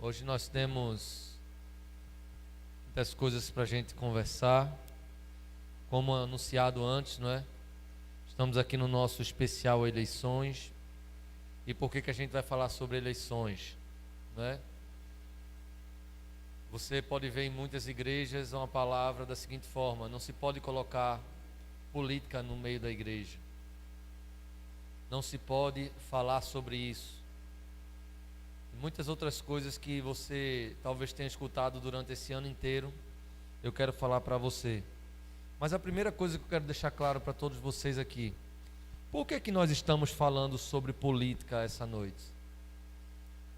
Hoje nós temos muitas coisas para a gente conversar, como anunciado antes, não é? Estamos aqui no nosso especial eleições. E por que a gente vai falar sobre eleições, não é? Você pode ver em muitas igrejas uma palavra da seguinte forma: não se pode colocar política no meio da igreja. Não se pode falar sobre isso. E muitas outras coisas que você talvez tenha escutado durante esse ano inteiro, eu quero falar para você. Mas a primeira coisa que eu quero deixar claro para todos vocês aqui: por que nós estamos falando sobre política essa noite?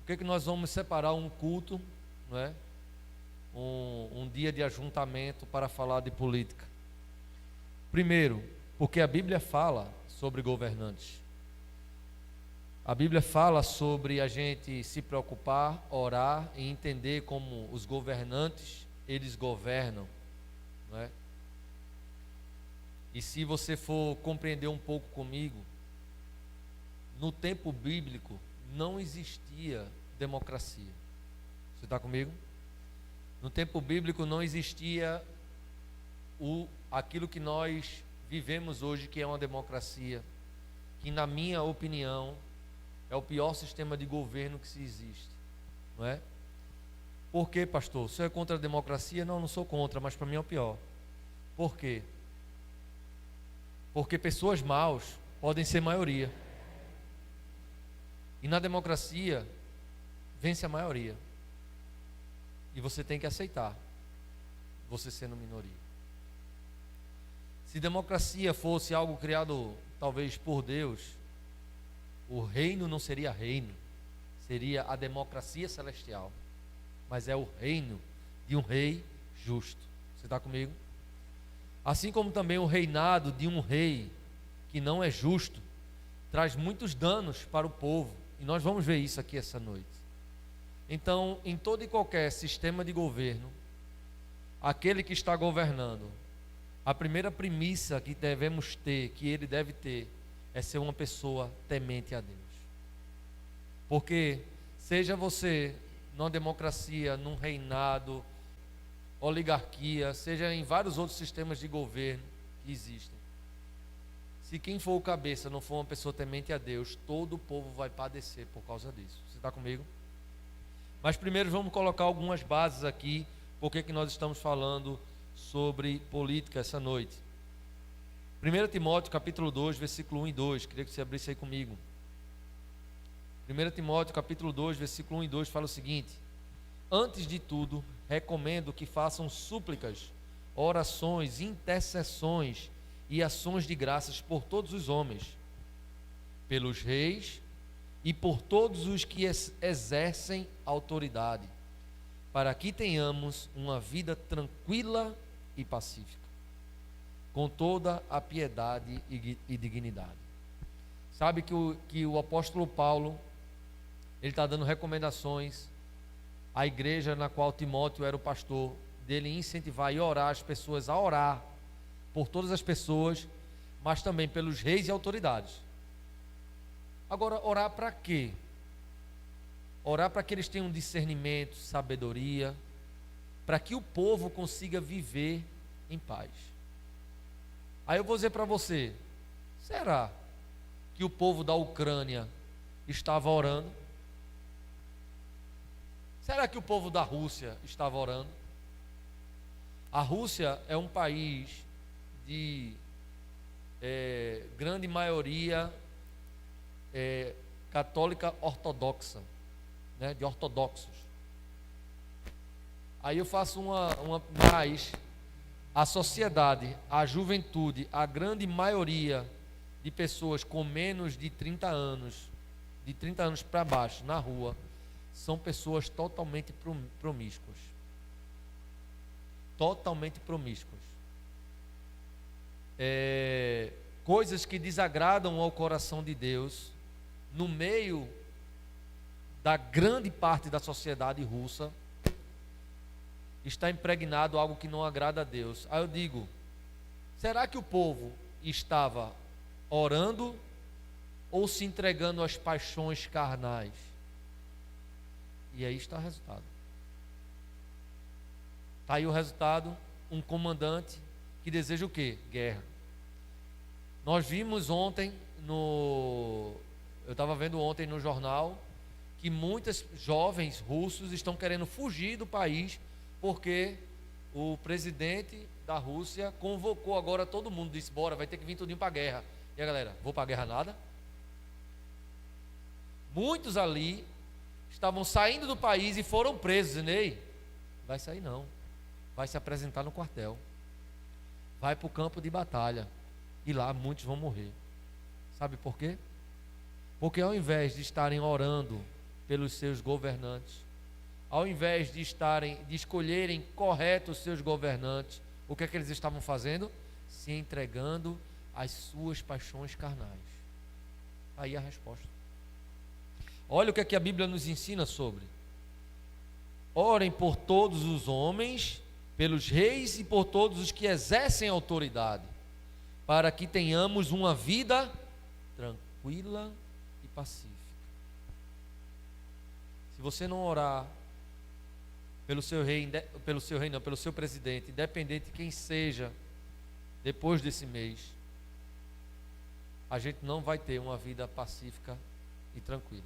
Por que nós vamos separar um culto, não é? Um dia de ajuntamento para falar de política? Primeiro, porque a Bíblia fala sobre governantes. A Bíblia fala sobre a gente se preocupar, orar e entender como os governantes, eles governam, não é? E se você for compreender um pouco comigo, no tempo bíblico não existia democracia. Você está comigo? No tempo bíblico não existia aquilo que nós vivemos hoje, que é uma democracia, que, na minha opinião, é o pior sistema de governo que se existe, não é? Por quê, pastor? O senhor é contra a democracia? Não, não sou contra, mas para mim é o pior. Por quê? Porque pessoas maus podem ser maioria. E na democracia vence a maioria. E você tem que aceitar você sendo minoria. Se democracia fosse algo criado talvez por Deus, o reino não seria reino, seria a democracia celestial. Mas é o reino de um rei justo. Você está comigo? Assim como também o reinado de um rei que não é justo traz muitos danos para o povo. E nós vamos ver isso aqui essa noite. Então, em todo e qualquer sistema de governo, aquele que está governando, a primeira premissa que devemos ter, que ele deve ter, é ser uma pessoa temente a Deus. Porque seja você numa democracia, num reinado, oligarquia, seja em vários outros sistemas de governo que existem, se quem for o cabeça não for uma pessoa temente a Deus, todo o povo vai padecer por causa disso. Você está comigo? Mas primeiro vamos colocar algumas bases aqui, porque que nós estamos falando sobre política essa noite. 1 Timóteo capítulo 2, versículo 1 e 2, queria que você abrisse aí comigo. 1 Timóteo capítulo 2, versículo 1 e 2 fala o seguinte: antes de tudo, recomendo que façam súplicas, orações, intercessões e ações de graças por todos os homens, pelos reis e por todos os que exercem autoridade, para que tenhamos uma vida tranquila e pacífica, com toda a piedade e dignidade. Sabe que o apóstolo Paulo, ele está dando recomendações à igreja na qual Timóteo era o pastor, dele incentivar e orar as pessoas a orar por todas as pessoas, mas também pelos reis e autoridades. Agora, orar para quê? Orar para que eles tenham discernimento, sabedoria, para que o povo consiga viver em paz. Aí eu vou dizer para você: será que o povo da Ucrânia estava orando? Será que o povo da Rússia estava orando? A Rússia é um país de grande maioria católica ortodoxa, né, de ortodoxos. Aí eu faço mais a sociedade, a juventude, a grande maioria de pessoas com menos de 30 anos, de 30 anos para baixo, na rua, são pessoas totalmente promíscuas. Totalmente promíscuas. Coisas que desagradam ao coração de Deus, no meio da grande parte da sociedade russa, está impregnado algo que não agrada a Deus. Aí eu digo: será que o povo estava orando ou se entregando às paixões carnais? E aí está o resultado. Está aí o resultado, um comandante que deseja o quê? Guerra. Nós vimos ontem, eu estava vendo ontem no jornal, que muitos jovens russos estão querendo fugir do país, porque o presidente da Rússia convocou agora todo mundo, disse, bora, vai ter que vir tudinho para a guerra. E a galera, vou para a guerra nada? Muitos ali estavam saindo do país e foram presos. Ney, vai sair não, vai se apresentar no quartel, vai para o campo de batalha, e lá muitos vão morrer. Sabe por quê? Porque ao invés de estarem orando pelos seus governantes, ao invés de escolherem correto os seus governantes, o que é que eles estavam fazendo? Se entregando às suas paixões carnais. Aí a resposta. Olha o que é que a Bíblia nos ensina sobre. Orem por todos os homens, pelos reis e por todos os que exercem autoridade, para que tenhamos uma vida tranquila e pacífica. Se você não orar pelo seu presidente, independente de quem seja, depois desse mês, a gente não vai ter uma vida pacífica e tranquila.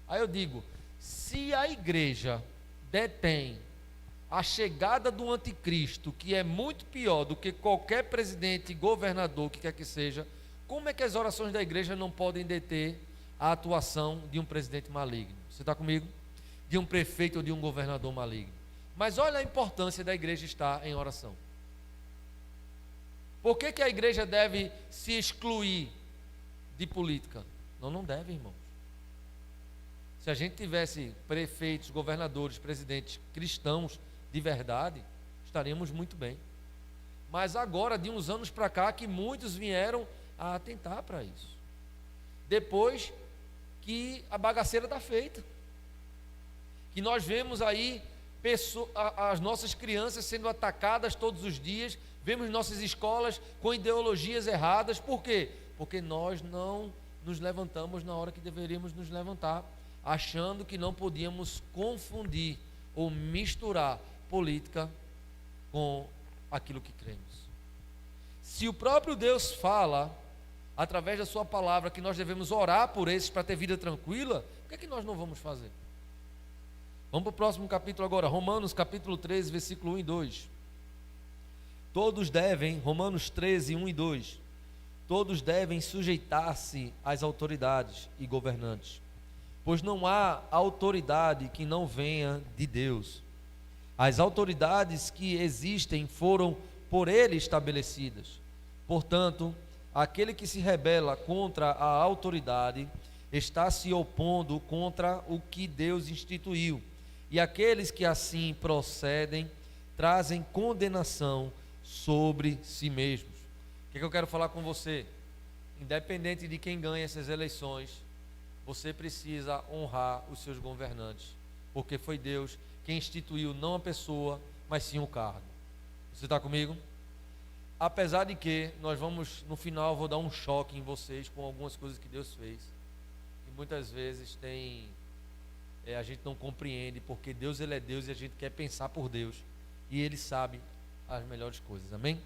Aí eu digo, se a igreja detém a chegada do anticristo, que é muito pior do que qualquer presidente, governador, que quer que seja, como é que as orações da igreja não podem deter a atuação de um presidente maligno? Você está comigo? De um prefeito ou de um governador maligno. Mas olha a importância da igreja estar em oração. Por que a igreja deve se excluir de política? Não deve, irmãos. Se a gente tivesse prefeitos, governadores, presidentes cristãos de verdade, estaríamos muito bem. Mas agora, de uns anos para cá, que muitos vieram a atentar para isso. Depois que a bagaceira está feita. Que nós vemos aí as nossas crianças sendo atacadas todos os dias, vemos nossas escolas com ideologias erradas. Por quê? Porque nós não nos levantamos na hora que deveríamos nos levantar, achando que não podíamos confundir ou misturar política com aquilo que cremos. Se o próprio Deus fala, através da sua palavra, que nós devemos orar por esses para ter vida tranquila, o que é que nós não vamos fazer? Vamos para o próximo capítulo agora, Romanos capítulo 13, versículo 1 e 2. Todos devem, Romanos 13, 1 e 2, todos devem sujeitar-se às autoridades e governantes, pois não há autoridade que não venha de Deus. As autoridades que existem foram por Ele estabelecidas. Portanto, aquele que se rebela contra a autoridade está se opondo contra o que Deus instituiu. E aqueles que assim procedem trazem condenação sobre si mesmos. O que eu quero falar com você? Independente de quem ganha essas eleições, você precisa honrar os seus governantes, porque foi Deus quem instituiu não a pessoa, mas sim o cargo. Você está comigo? Apesar de que nós vamos, no final, vou dar um choque em vocês com algumas coisas que Deus fez, que muitas vezes a gente não compreende, porque Deus, Ele é Deus e a gente quer pensar por Deus, e Ele sabe as melhores coisas, amém?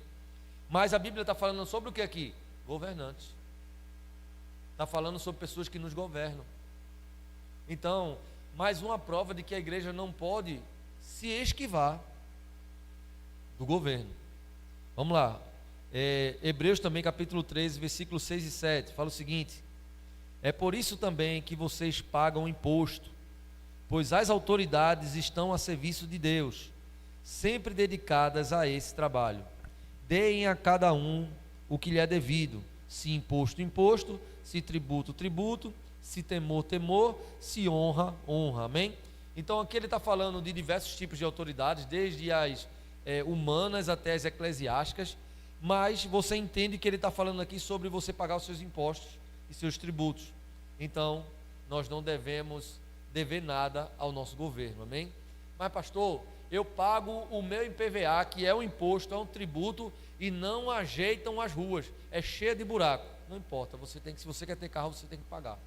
Mas a Bíblia está falando sobre o que aqui? Governantes. Está falando sobre pessoas que nos governam. Então, mais uma prova de que a igreja não pode se esquivar do governo. Vamos lá. Hebreus também, capítulo 13, versículos 6 e 7, fala o seguinte: é por isso também que vocês pagam imposto, pois as autoridades estão a serviço de Deus, sempre dedicadas a esse trabalho. Deem a cada um o que lhe é devido, se imposto, imposto, se tributo, tributo, se temor, temor, se honra, honra, amém? Então aqui ele está falando de diversos tipos de autoridades, desde as humanas até as eclesiásticas, mas você entende que ele está falando aqui sobre você pagar os seus impostos e seus tributos. Então nós não devemos dever nada ao nosso governo, amém? Mas pastor, eu pago o meu IPVA, que é um imposto, é um tributo, e não ajeitam as ruas, é cheia de buraco. Não importa, se você quer ter carro, você tem que pagar.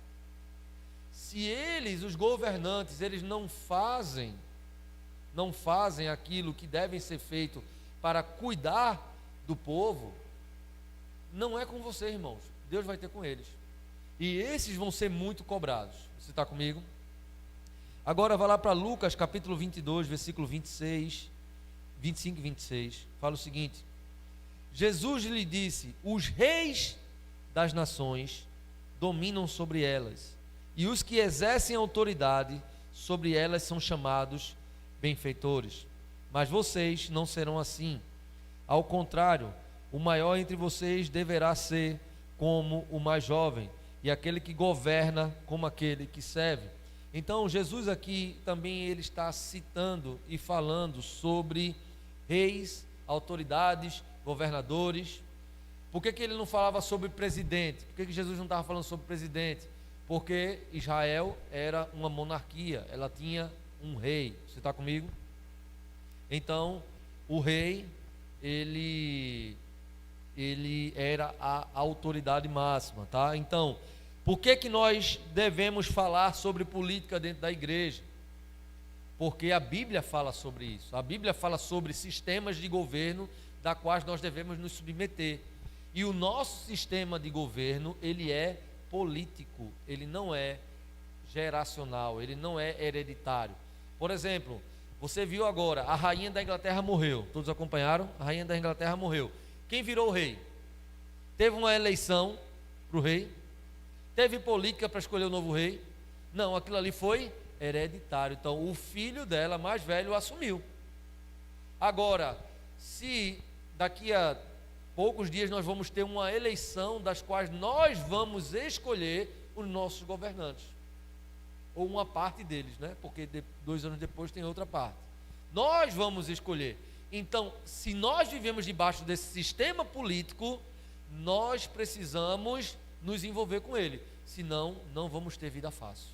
se eles, os governantes, eles não fazem aquilo que devem ser feito para cuidar do povo, não é com você, irmãos. Deus vai ter com eles. E esses vão ser muito cobrados. Você está comigo? Agora vai lá para Lucas capítulo 22, versículo 25 e 26. Fala o seguinte: Jesus lhe disse: os reis das nações dominam sobre elas, e os que exercem autoridade sobre elas são chamados benfeitores. Mas vocês não serão assim. Ao contrário, o maior entre vocês deverá ser como o mais jovem, e aquele que governa como aquele que serve. Então Jesus aqui também ele está citando e falando sobre reis, autoridades, governadores. Por que ele não falava sobre presidente? Por que Jesus não estava falando sobre presidente? Porque Israel era uma monarquia, ela tinha um rei. Você está comigo? Então o rei ele era a autoridade máxima, tá? Então, por que nós devemos falar sobre política dentro da igreja? Porque a Bíblia fala sobre isso. A Bíblia fala sobre sistemas de governo da quais nós devemos nos submeter. E o nosso sistema de governo, ele é político, ele não é geracional, ele não é hereditário. Por exemplo, você viu agora, a rainha da Inglaterra morreu. Todos acompanharam? A rainha da Inglaterra morreu. Quem virou o rei? Teve uma eleição para o rei? Teve política para escolher o novo rei? Não, aquilo ali foi hereditário. Então o filho dela, mais velho, assumiu. Agora, se daqui a poucos dias nós vamos ter uma eleição das quais nós vamos escolher os nossos governantes, ou uma parte deles, né? Porque 2 anos depois tem outra parte. Nós vamos escolher. Então, se nós vivemos debaixo desse sistema político, nós precisamos nos envolver com ele, senão não vamos ter vida fácil.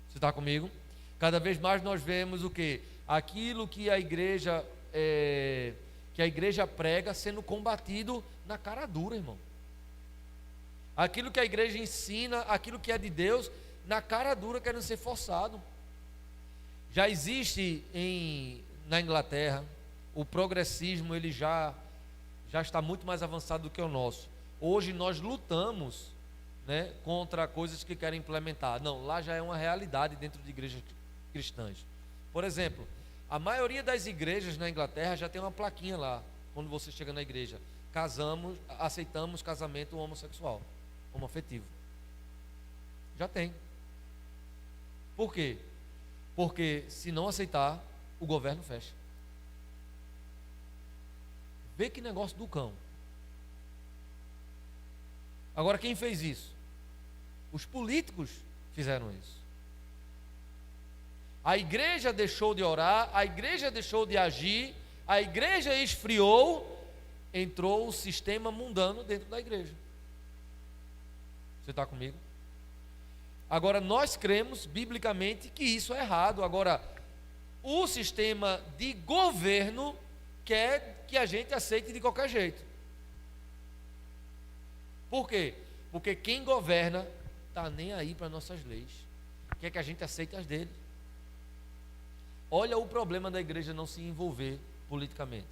Você está comigo? Cada vez mais nós vemos o que? Aquilo que a igreja prega sendo combatido na cara dura, irmão. Aquilo que a igreja ensina, aquilo que é de Deus, na cara dura, querendo ser forçado. Já existe na Inglaterra, o progressismo, ele já está muito mais avançado do que o nosso. Hoje nós lutamos, né, contra coisas que querem implementar. Não, lá já é uma realidade dentro de igrejas cristãs. Por exemplo, a maioria das igrejas na Inglaterra já tem uma plaquinha lá, quando você chega na igreja: aceitamos casamento homossexual, homoafetivo. Já tem. Por quê? Porque se não aceitar, o governo fecha. Vê que negócio do cão. Agora, quem fez isso? Os políticos fizeram isso. A igreja deixou de orar, a igreja deixou de agir, a igreja esfriou, entrou o sistema mundano dentro da igreja. Você está comigo? Agora, nós cremos biblicamente que isso é errado. Agora, o sistema de governo quer que a gente aceite de qualquer jeito. Por quê? Porque quem governa está nem aí para nossas leis, quer que a gente aceite as dele. Olha o problema da igreja não se envolver politicamente.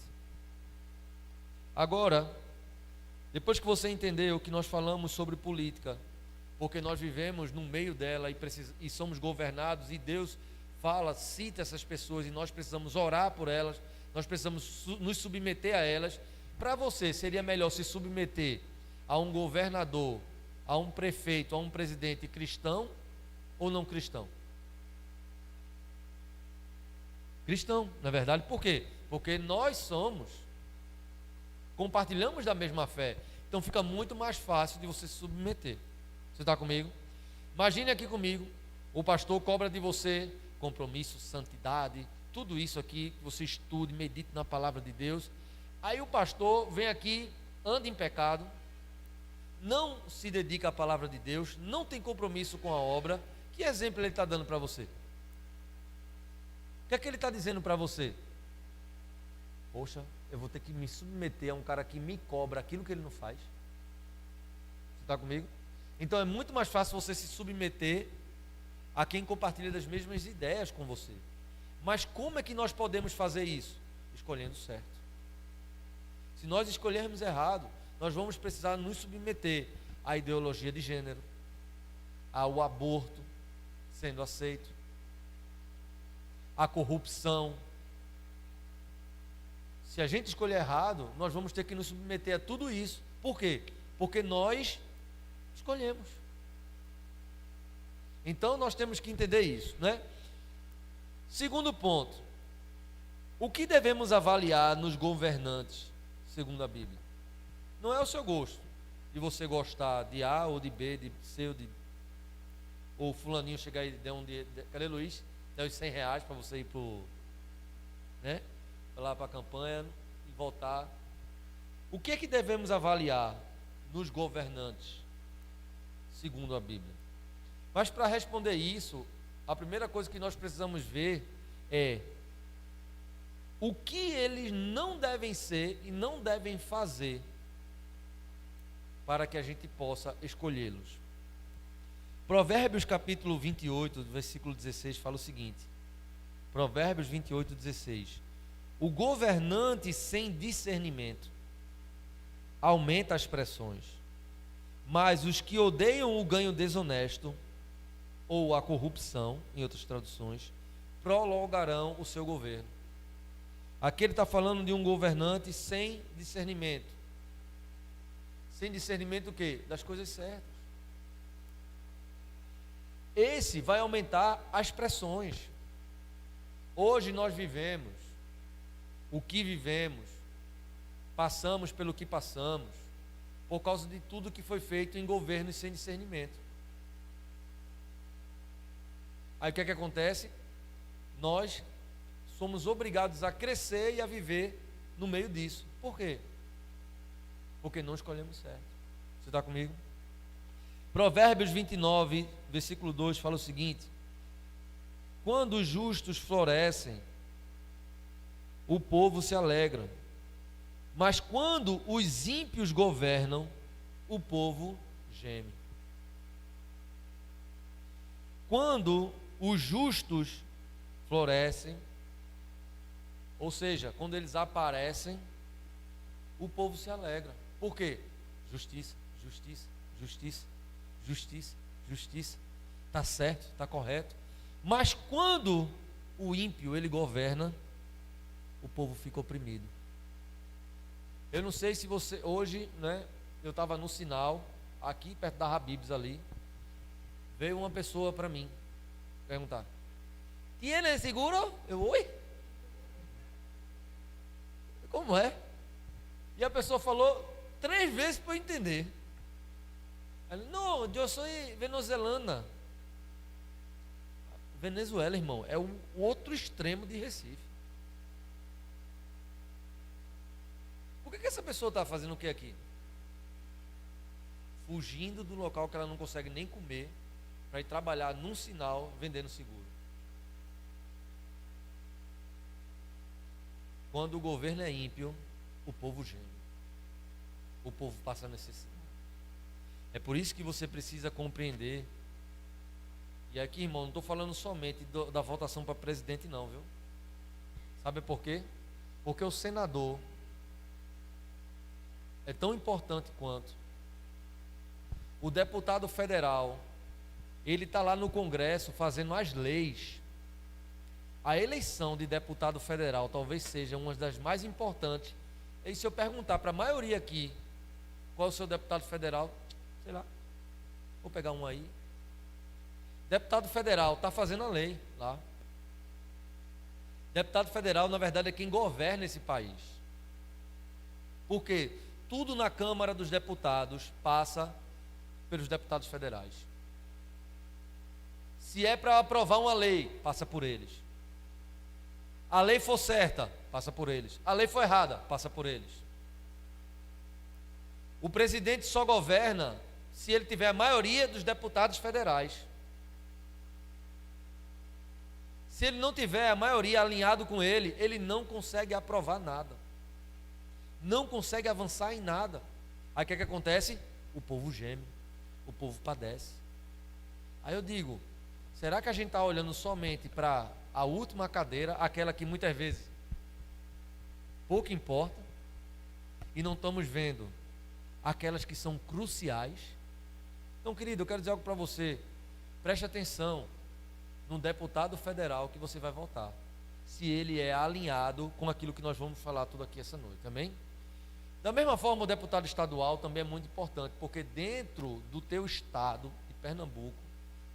Agora, depois que você entendeu que nós falamos sobre política, porque nós vivemos no meio dela e somos governados, e Deus cita essas pessoas, e nós precisamos orar por elas, nós precisamos nos submeter a elas. Para você, seria melhor se submeter a um governador, a um prefeito, a um presidente cristão ou não cristão? Cristão, na verdade. Por quê? Porque nós compartilhamos da mesma fé, então fica muito mais fácil de você se submeter. Você está comigo? Imagine aqui comigo, o pastor cobra de você compromisso, santidade, tudo isso aqui, que você estude, medite na palavra de Deus. Aí o pastor vem aqui, anda em pecado, não se dedica à palavra de Deus, não tem compromisso com a obra. Que exemplo ele está dando para você? O que é que ele está dizendo para você? Poxa, eu vou ter que me submeter a um cara que me cobra aquilo que ele não faz. Você está comigo? Então é muito mais fácil você se submeter a quem compartilha das mesmas ideias com você. Mas como é que nós podemos fazer isso? Escolhendo certo. Se nós escolhermos errado, nós vamos precisar nos submeter à ideologia de gênero, ao aborto sendo aceito, à corrupção. Se a gente escolher errado, nós vamos ter que nos submeter a tudo isso. Por quê? Porque nós escolhemos. Então nós temos que entender isso, né? Segundo ponto, o que devemos avaliar nos governantes, segundo a Bíblia? Não é o seu gosto, de você gostar de A ou de B, de C ou de... Ou fulaninho chegar e der cadê Luiz? Der os R$100 para você ir né? Lá para a campanha e voltar. O que é que devemos avaliar nos governantes, segundo a Bíblia? Mas para responder isso, a primeira coisa que nós precisamos ver é o que eles não devem ser e não devem fazer para que a gente possa escolhê-los. Provérbios capítulo 28, versículo 16, fala o seguinte. Provérbios 28, 16. O governante sem discernimento aumenta as pressões, mas os que odeiam o ganho desonesto ou a corrupção, em outras traduções, prolongarão o seu governo. Aqui ele está falando de um governante sem discernimento. Sem discernimento do quê? Das coisas certas. Esse vai aumentar as pressões. Hoje nós vivemos o que vivemos, passamos pelo que passamos, por causa de tudo que foi feito em governos sem discernimento. Aí o que é que acontece? Nós somos obrigados a crescer e a viver no meio disso. Por quê? Porque não escolhemos certo. Você está comigo? Provérbios 29, versículo 2 fala o seguinte: quando os justos florescem, o povo se alegra, mas quando os ímpios governam, o povo geme. Quando os justos florescem, ou seja, quando eles aparecem, o povo se alegra. Por quê? Justiça, justiça, justiça, justiça, justiça. Está certo, está correto. Mas quando o ímpio ele governa, o povo fica oprimido. Eu não sei se você, hoje, né, eu estava no sinal, aqui perto da Habib's ali, veio uma pessoa para mim, perguntar: ¿Tiene seguro? Eu, oi? Como é? E a pessoa falou 3 vezes para eu entender. Ela, não, eu sou venezuelana. Venezuela, irmão, é o outro extremo de Recife. Por que essa pessoa está fazendo o que aqui? Fugindo do local que ela não consegue nem comer, para ir trabalhar num sinal vendendo seguro. Quando o governo é ímpio, o povo geme. O povo passa necessidade. É por isso que você precisa compreender. E aqui, irmão, não estou falando somente da votação para presidente não, viu? Sabe por quê? Porque o senador é tão importante quanto o deputado federal. Ele está lá no Congresso fazendo as leis. A eleição de deputado federal talvez seja uma das mais importantes. E se eu perguntar para a maioria aqui, qual é o seu deputado federal? Sei lá, vou pegar um aí. Deputado federal está fazendo a lei lá. Deputado federal, na verdade, é quem governa esse país. Por quê? Tudo na Câmara dos Deputados passa pelos deputados federais. Se é para aprovar uma lei, passa por eles. A lei for certa, passa por eles. A lei for errada, passa por eles. O presidente só governa se ele tiver a maioria dos deputados federais. Se ele não tiver a maioria alinhado com ele, ele não consegue aprovar nada. Não consegue avançar em nada. Aí o que acontece? O povo geme, o povo padece. Aí eu digo, Será que a gente está olhando somente para a última cadeira, aquela que muitas vezes pouco importa, e não estamos vendo aquelas que são cruciais? Então, querido, eu quero dizer algo para você. Preste atenção no deputado federal que você vai votar, se ele é alinhado com aquilo que nós vamos falar tudo aqui essa noite, amém? Da mesma forma, o deputado estadual também é muito importante, porque dentro do teu estado de Pernambuco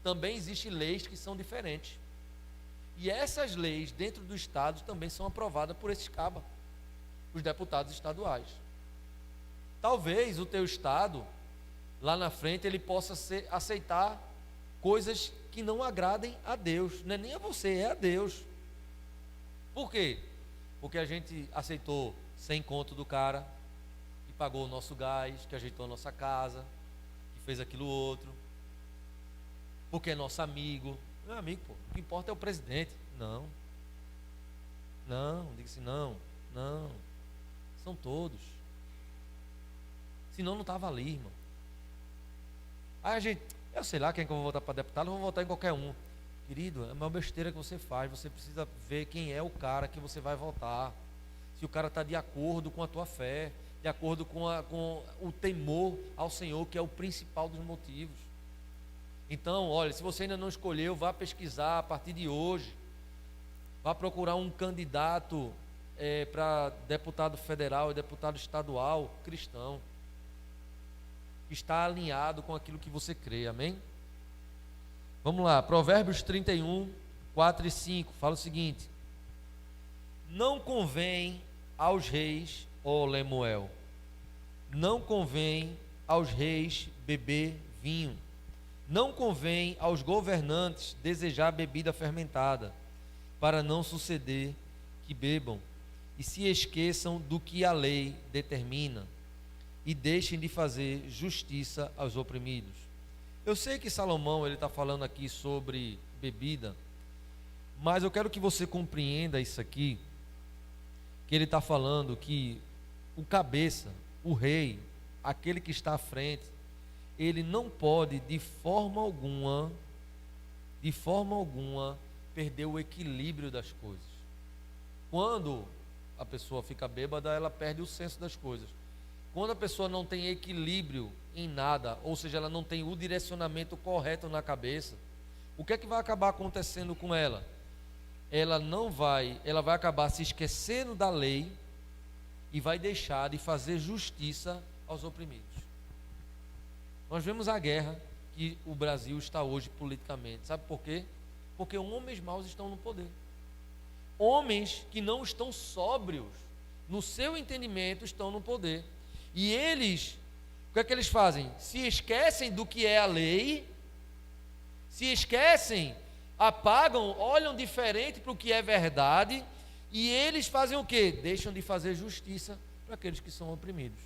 também existem leis que são diferentes, e essas leis dentro do estado também são aprovadas por esses cabas, os deputados estaduais. Talvez o teu estado lá na frente ele possa aceitar coisas que não agradem a Deus, não é nem a você, é a Deus. Por quê? Porque a gente aceitou 100 conto do cara que pagou o nosso gás, que ajeitou a nossa casa, que fez aquilo outro, porque é nosso amigo. Não é amigo, pô, o que importa é o presidente. Não, diga assim, não, são todos, senão não estava ali, irmão. Aí a gente, eu sei lá quem é que eu vou votar para deputado, eu vou votar em qualquer um. Querido, é uma besteira que você faz. Você precisa ver quem é o cara que você vai votar, se o cara está de acordo com a tua fé, de acordo com o temor ao Senhor, que é o principal dos motivos. Então, olha, se você ainda não escolheu, vá pesquisar a partir de hoje, vá procurar um candidato para deputado federal e deputado estadual cristão, que está alinhado com aquilo que você crê, amém? Vamos lá, Provérbios 31, 4 e 5, fala o seguinte: não convém aos reis, ó Lemuel, não convém aos reis beber vinho, não convém aos governantes desejar bebida fermentada, para não suceder que bebam e se esqueçam do que a lei determina, e deixem de fazer justiça aos oprimidos. Eu sei que Salomão ele está falando aqui sobre bebida, mas eu quero que você compreenda isso aqui, que ele está falando que o cabeça, o rei, aquele que está à frente, ele não pode de forma alguma, perder o equilíbrio das coisas. Quando a pessoa fica bêbada, ela perde o senso das coisas. Quando a pessoa não tem equilíbrio em nada, ou seja, ela não tem o direcionamento correto na cabeça, o que é que vai acabar acontecendo com ela? Ela vai acabar se esquecendo da lei e vai deixar de fazer justiça aos oprimidos. Nós vemos a guerra que o Brasil está hoje politicamente. Sabe por quê? Porque homens maus estão no poder. Homens que não estão sóbrios no seu entendimento estão no poder. E eles, o que é que eles fazem? Se esquecem do que é a lei, se esquecem, apagam, olham diferente para o que é verdade, e eles fazem o quê? Deixam de fazer justiça para aqueles que são oprimidos.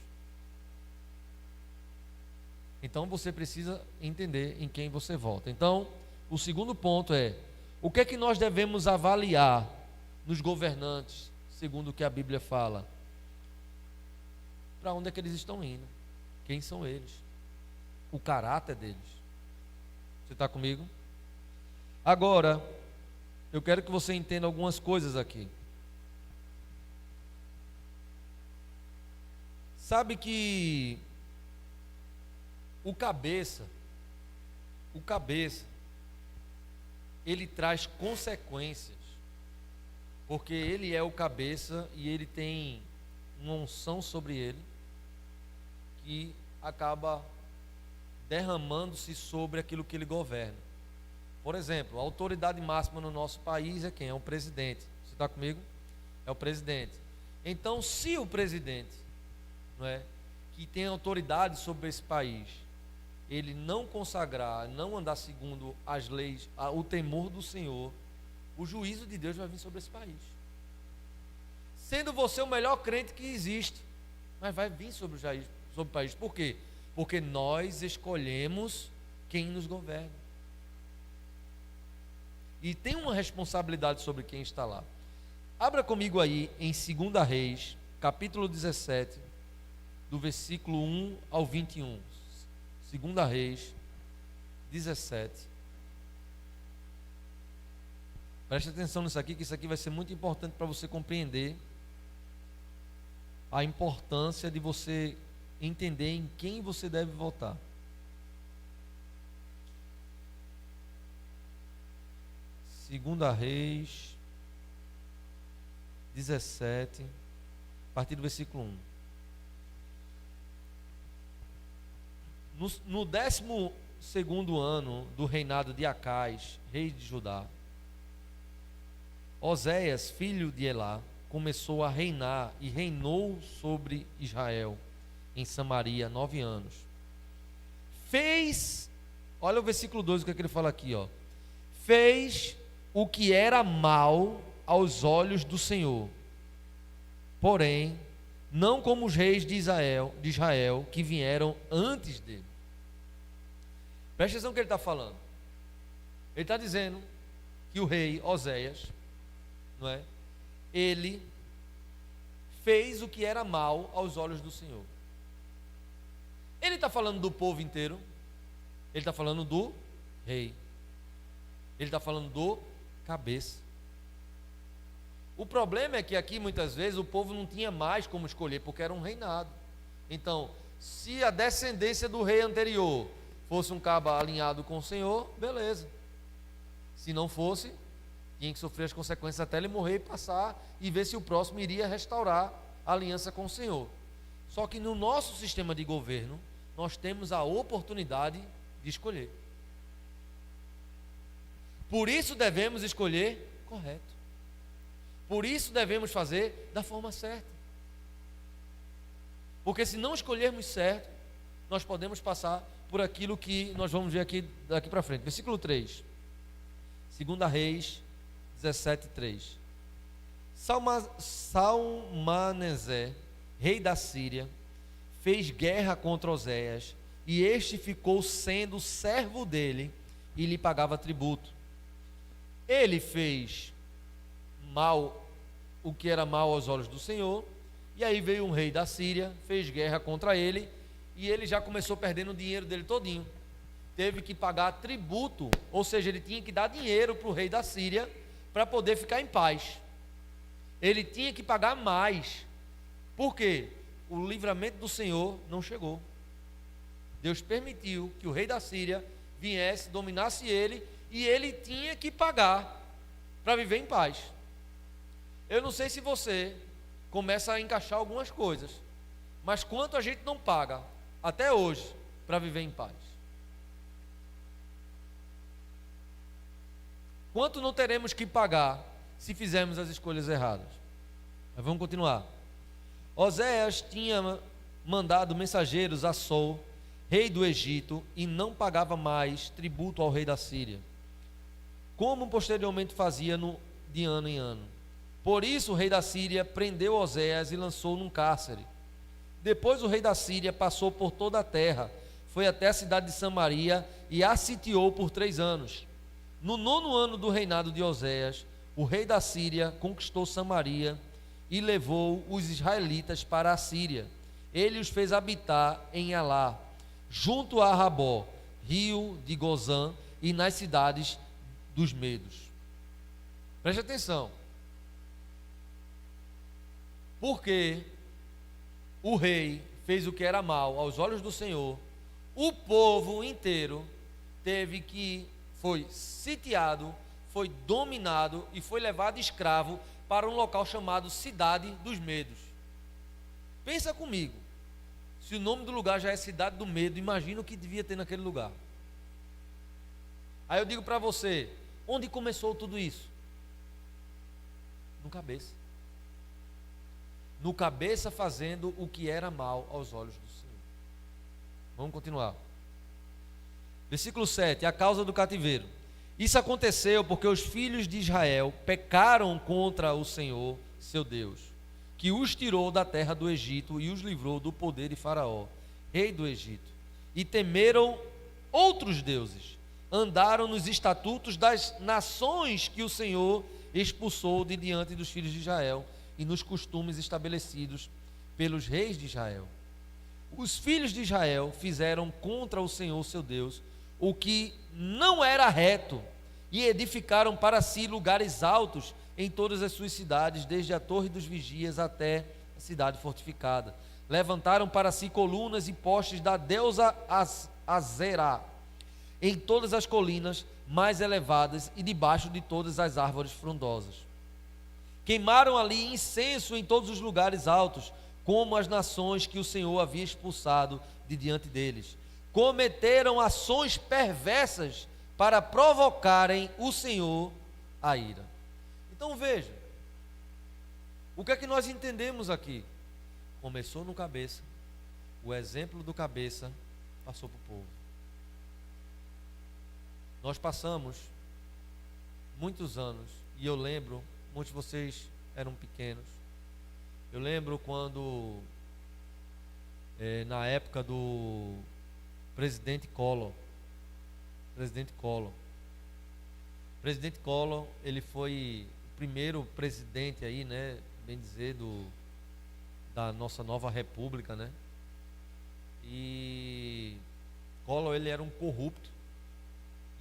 Então você precisa entender em quem você vota. Então, o segundo ponto é: o que é que nós devemos avaliar nos governantes, segundo o que a Bíblia fala? Para onde é que eles estão indo? Quem são eles? O caráter deles. Você está comigo? Agora, eu quero que você entenda algumas coisas aqui. Sabe que o cabeça, ele traz consequências, porque ele é o cabeça e ele tem uma unção sobre ele, que acaba derramando-se sobre aquilo que ele governa. Por exemplo, a autoridade máxima no nosso país é quem? É o presidente. Você está comigo? É o presidente. Então, se o presidente, não é, que tem autoridade sobre esse país, ele não consagrar, não andar segundo as leis, o temor do Senhor, o juízo de Deus vai vir sobre esse país. Sendo você o melhor crente que existe, mas vai vir sobre o país. Por quê? Porque nós escolhemos quem nos governa. E tem uma responsabilidade sobre quem está lá. Abra comigo aí em 2 Reis, capítulo 17, do versículo 1 ao 21. 2 Reis 17, Preste atenção nisso aqui, que isso aqui vai ser muito importante para você compreender a importância de você entender em quem você deve votar. Segunda Reis 17, a partir do versículo 1. No 12º ano do reinado de Acais, rei de Judá, Oséias, filho de Elá, começou a reinar e reinou sobre Israel em Samaria 9 anos. Olha o versículo 2, o que ele fala aqui, ó. Fez o que era mal aos olhos do Senhor, porém, não como os reis de Israel que vieram antes dele. Presta atenção no que ele está falando. Ele está dizendo que o rei Oséias, não é? Ele fez o que era mal aos olhos do Senhor. Ele está falando do povo inteiro. Ele está falando do rei. Ele está falando do cabeça. O problema é que aqui muitas vezes o povo não tinha mais como escolher, porque era um reinado. Então, se a descendência do rei anterior fosse um cabo alinhado com o Senhor, beleza. Se não fosse, tinha que sofrer as consequências até ele morrer e passar e ver se o próximo iria restaurar a aliança com o Senhor. Só que no nosso sistema de governo, nós temos a oportunidade de escolher. Por isso devemos escolher correto. Por isso devemos fazer da forma certa. Porque se não escolhermos certo, nós podemos passar por aquilo que nós vamos ver aqui daqui para frente. Versículo 3. 2 Reis 17, 3. Salmaneser, rei da Síria, fez guerra contra Oséias, e este ficou sendo servo dele e lhe pagava tributo. Ele fez mal, o que era mal aos olhos do Senhor, e aí veio um rei da Síria, fez guerra contra ele, e ele já começou perdendo o dinheiro dele todinho. Teve que pagar tributo, ou seja, ele tinha que dar dinheiro para o rei da Síria para poder ficar em paz. Ele tinha que pagar mais. Por quê? O livramento do Senhor não chegou. Deus permitiu que o rei da Síria viesse, dominasse ele, e ele tinha que pagar para viver em paz. Eu não sei se você começa a encaixar algumas coisas, mas quanto a gente não paga até hoje para viver em paz? Quanto não teremos que pagar se fizermos as escolhas erradas? Mas vamos continuar. Oséias tinha mandado mensageiros a Sol, rei do Egito, e não pagava mais tributo ao rei da Síria, como posteriormente fazia de ano em ano. Por isso o rei da Síria prendeu Oséias e lançou num cárcere. Depois o rei da Síria passou por toda a terra, foi até a cidade de Samaria e a sitiou por 3 anos. No 9º ano do reinado de Oséias, o rei da Síria conquistou Samaria e levou os israelitas para a Síria. Ele os fez habitar em Elá, junto a Rabó, rio de Gozã, e nas cidades dos Medos. Preste atenção. Porque o rei fez o que era mal aos olhos do Senhor, o povo inteiro foi sitiado, foi dominado e foi levado escravo para um local chamado Cidade dos Medos. Pensa comigo, se o nome do lugar já é Cidade do Medo, imagina o que devia ter naquele lugar. Aí eu digo para você, onde começou tudo isso? No cabeça. No cabeça fazendo o que era mal aos olhos do Senhor. Vamos continuar. Versículo 7, a causa do cativeiro. Isso aconteceu porque os filhos de Israel pecaram contra o Senhor, seu Deus, que os tirou da terra do Egito e os livrou do poder de Faraó, rei do Egito, e temeram outros deuses, andaram nos estatutos das nações que o Senhor expulsou de diante dos filhos de Israel e nos costumes estabelecidos pelos reis de Israel. Os filhos de Israel fizeram contra o Senhor, seu Deus, o que não era reto e edificaram para si lugares altos em todas as suas cidades, desde a torre dos vigias até a cidade fortificada. Levantaram para si colunas e postes da deusa Azerá em todas as colinas mais elevadas e debaixo de todas as árvores frondosas. Queimaram ali incenso em todos os lugares altos, como as nações que o Senhor havia expulsado de diante deles. Cometeram ações perversas para provocarem o Senhor a ira. Então veja, o que é que nós entendemos aqui? Começou no cabeça, o exemplo do cabeça passou para o povo. Nós passamos muitos anos, e eu lembro, muitos de vocês eram pequenos, eu lembro quando, na época do presidente Collor, ele foi o primeiro presidente aí, né, bem dizer, da nossa nova república, né? E Collor, ele era um corrupto,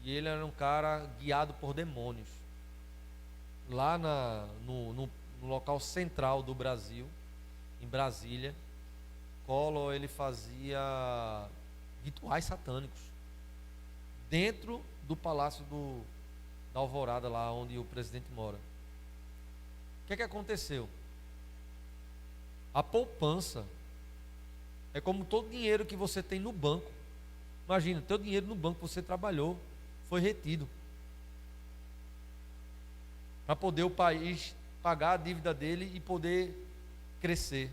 e ele era um cara guiado por demônios. Lá no local central do Brasil, em Brasília, Collor, ele fazia rituais satânicos dentro do Palácio da Alvorada, lá onde o presidente mora. O que é que aconteceu? A poupança é como todo dinheiro que você tem no banco. Imagina, teu dinheiro no banco que você trabalhou foi retido para poder o país pagar a dívida dele e poder crescer.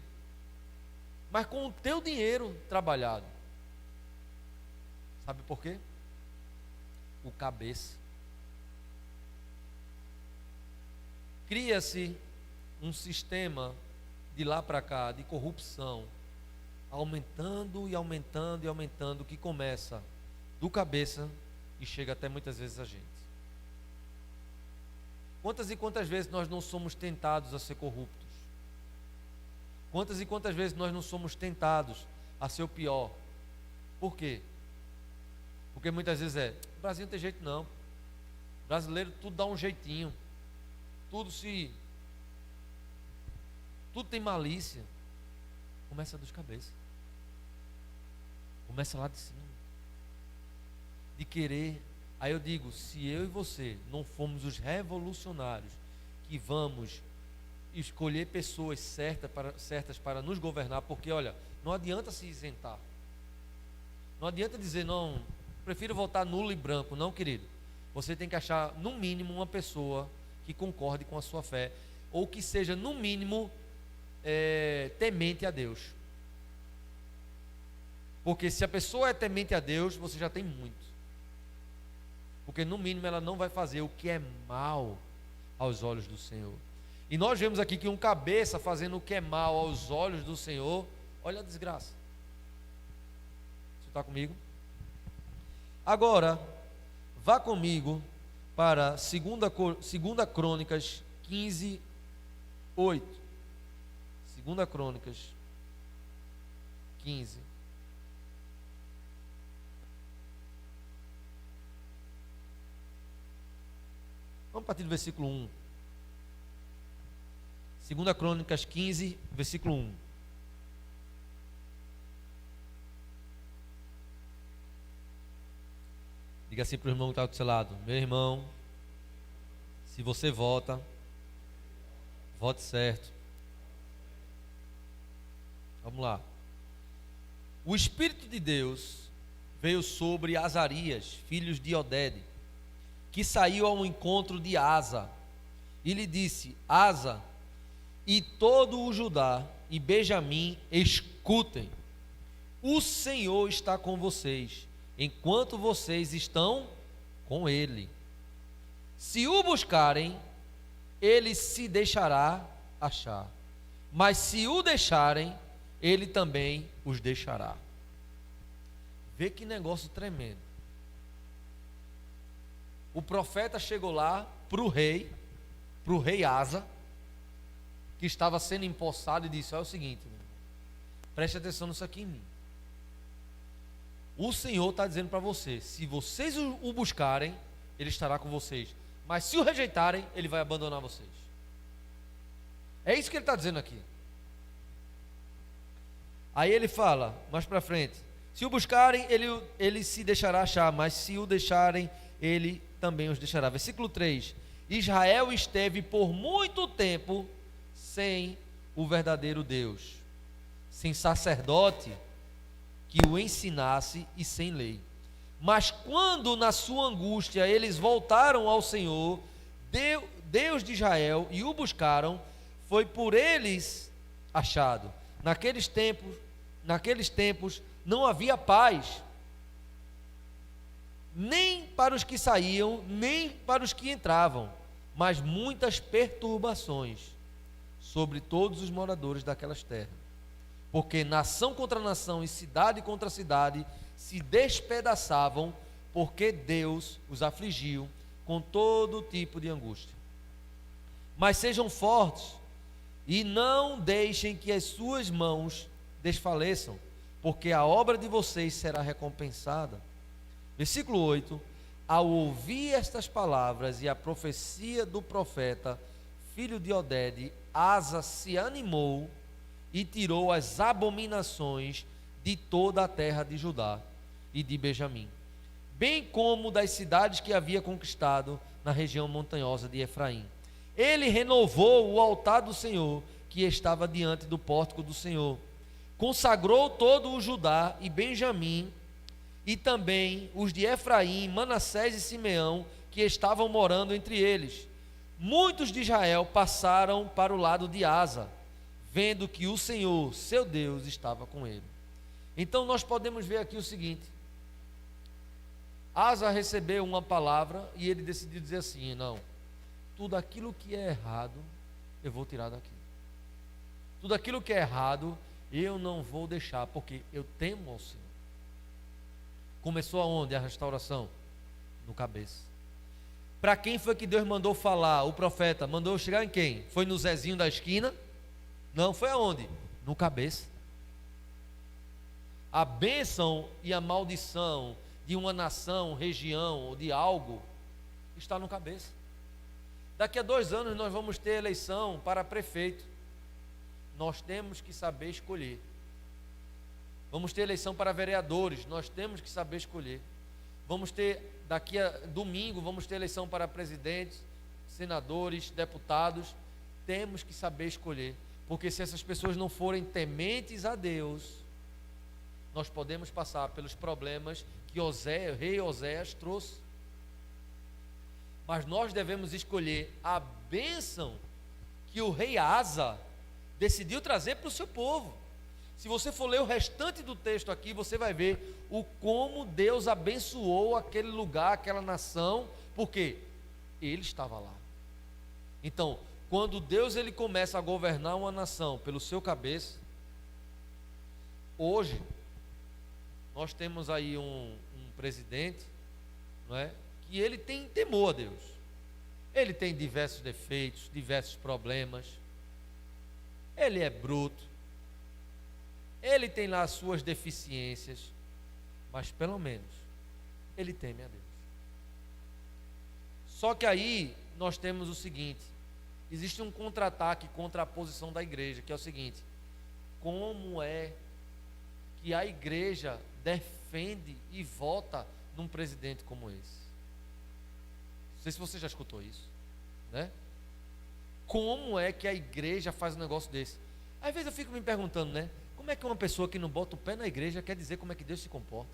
Mas com o teu dinheiro trabalhado. Sabe por quê? O cabeça. Cria-se um sistema de lá para cá de corrupção, aumentando e aumentando e aumentando, que começa do cabeça e chega até muitas vezes a gente. Quantas e quantas vezes nós não somos tentados a ser corruptos? Quantas e quantas vezes nós não somos tentados a ser o pior? Por quê? Porque muitas vezes o Brasil não tem jeito não. O brasileiro tudo dá um jeitinho. Tudo tem malícia. Começa dos cabeças. Começa lá de cima. De querer. Aí eu digo, se eu e você não formos os revolucionários que vamos escolher pessoas certas para nos governar, porque olha, não adianta se isentar. Não adianta dizer, não, prefiro votar nulo e branco. Não, querido. Você tem que achar, no mínimo, uma pessoa que concorde com a sua fé, ou que seja, no mínimo, temente a Deus. Porque se a pessoa é temente a Deus, você já tem muito. Porque no mínimo ela não vai fazer o que é mal aos olhos do Senhor. E nós vemos aqui que um cabeça fazendo o que é mal aos olhos do Senhor, olha a desgraça. Você está comigo? Agora, vá comigo para 2 Crônicas 15, 8. 2 Crônicas 15. Vamos partir do versículo 1. 2 Crônicas 15, versículo 1. Diga assim para o irmão que está do seu lado: meu irmão, se você vota, vote certo. Vamos lá. O Espírito de Deus veio sobre Azarias, filhos de Odede, que saiu ao encontro de Asa, e lhe disse: Asa e todo o Judá e Benjamim, escutem, o Senhor está com vocês, enquanto vocês estão com ele. Se o buscarem, ele se deixará achar, mas se o deixarem, ele também os deixará. Vê que negócio tremendo. O profeta chegou lá para o rei Asa, que estava sendo empossado, e disse: olha o seguinte, preste atenção nisso aqui em mim. O Senhor está dizendo para você: se vocês o buscarem, Ele estará com vocês. Mas se o rejeitarem, ele vai abandonar vocês. É isso que ele está dizendo aqui. Aí ele fala, mais para frente: se o buscarem, ele se deixará achar, mas se o deixarem, ele também os deixará. Versículo 3: Israel esteve por muito tempo sem o verdadeiro Deus, sem sacerdote que o ensinasse e sem lei. Mas quando na sua angústia eles voltaram ao Senhor, Deus de Israel, e o buscaram, foi por eles achado. Naqueles tempos não havia paz, nem para os que saíam, nem para os que entravam, mas muitas perturbações sobre todos os moradores daquelas terras. Porque nação contra nação e cidade contra cidade se despedaçavam, porque Deus os afligiu com todo tipo de angústia. Mas sejam fortes e não deixem que as suas mãos desfaleçam, porque a obra de vocês será recompensada. Versículo 8: ao ouvir estas palavras e a profecia do profeta, filho de Oded, Asa se animou e tirou as abominações de toda a terra de Judá e de Benjamim, bem como das cidades que havia conquistado na região montanhosa de Efraim. Ele renovou o altar do Senhor, que estava diante do pórtico do Senhor. Consagrou todo o Judá e Benjamim, e também os de Efraim, Manassés e Simeão, que estavam morando entre eles. Muitos de Israel passaram para o lado de Asa, vendo que o Senhor, seu Deus, estava com ele. Então nós podemos ver aqui o seguinte: Asa recebeu uma palavra e ele decidiu dizer assim: não, tudo aquilo que é errado eu vou tirar daqui. Tudo aquilo que é errado eu não vou deixar, porque eu temo ao Senhor. Começou aonde a restauração? No cabeça. Para quem foi que Deus mandou falar? O profeta mandou chegar em quem? Foi no Zezinho da esquina? Não, foi aonde? No cabeça. A bênção e a maldição de uma nação, região ou de algo está no cabeça. Daqui a 2 anos nós vamos ter eleição para prefeito. Nós temos que saber escolher. Vamos ter eleição para vereadores, nós temos que saber escolher. Vamos ter, daqui a domingo, vamos ter eleição para presidentes, senadores, deputados. Temos que saber escolher, porque se essas pessoas não forem tementes a Deus, nós podemos passar pelos problemas que o rei Oséias trouxe. Mas nós devemos escolher a bênção que o rei Asa decidiu trazer para o seu povo. Se você for ler o restante do texto aqui, você vai ver o como Deus abençoou aquele lugar, aquela nação, porque ele estava lá. Então, quando Deus ele começa a governar uma nação pelo seu cabeça, hoje nós temos aí um presidente, não é, que ele tem temor a Deus. Ele tem diversos defeitos, diversos problemas. Ele é bruto. Ele tem lá as suas deficiências, mas pelo menos ele teme a Deus. Só que aí nós temos o seguinte: existe um contra-ataque contra a posição da igreja, que é o seguinte: como é que a igreja defende e vota num presidente como esse? Não sei se você já escutou isso, né? Como é que a igreja faz um negócio desse? Às vezes eu fico me perguntando, né? Como é que uma pessoa que não bota o pé na igreja quer dizer como é que Deus se comporta?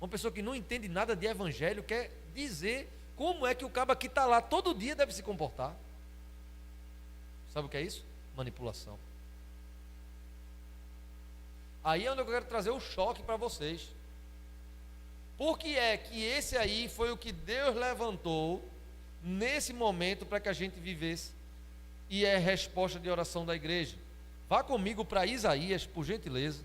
Uma pessoa que não entende nada de evangelho quer dizer como é que o cabo que está lá todo dia deve se comportar. Sabe o que é isso? Manipulação. Aí é onde eu quero trazer o choque para vocês. Por que é que esse aí foi o que Deus levantou nesse momento para que a gente vivesse? E é resposta de oração da igreja. Vá comigo para Isaías, por gentileza.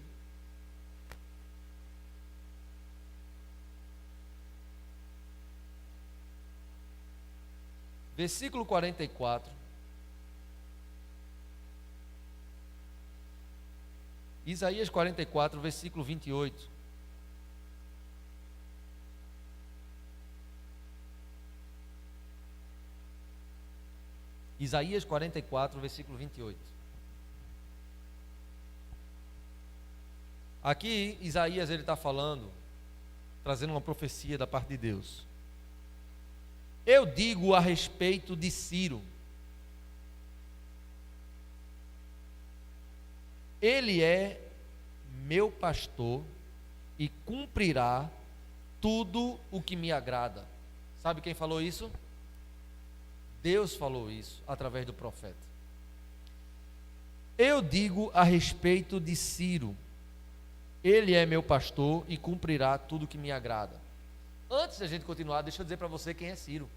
Versículo 44. Isaías 44, versículo 28. Isaías 44, versículo 28. Aqui Isaías ele está falando, trazendo uma profecia da parte de Deus. Eu digo a respeito de Ciro, ele é meu pastor e cumprirá tudo o que me agrada. Sabe quem falou isso? Deus falou isso através do profeta. Eu digo a respeito de Ciro, ele é meu pastor e cumprirá tudo o que me agrada. Antes da gente continuar, deixa eu dizer para você quem é Ciro.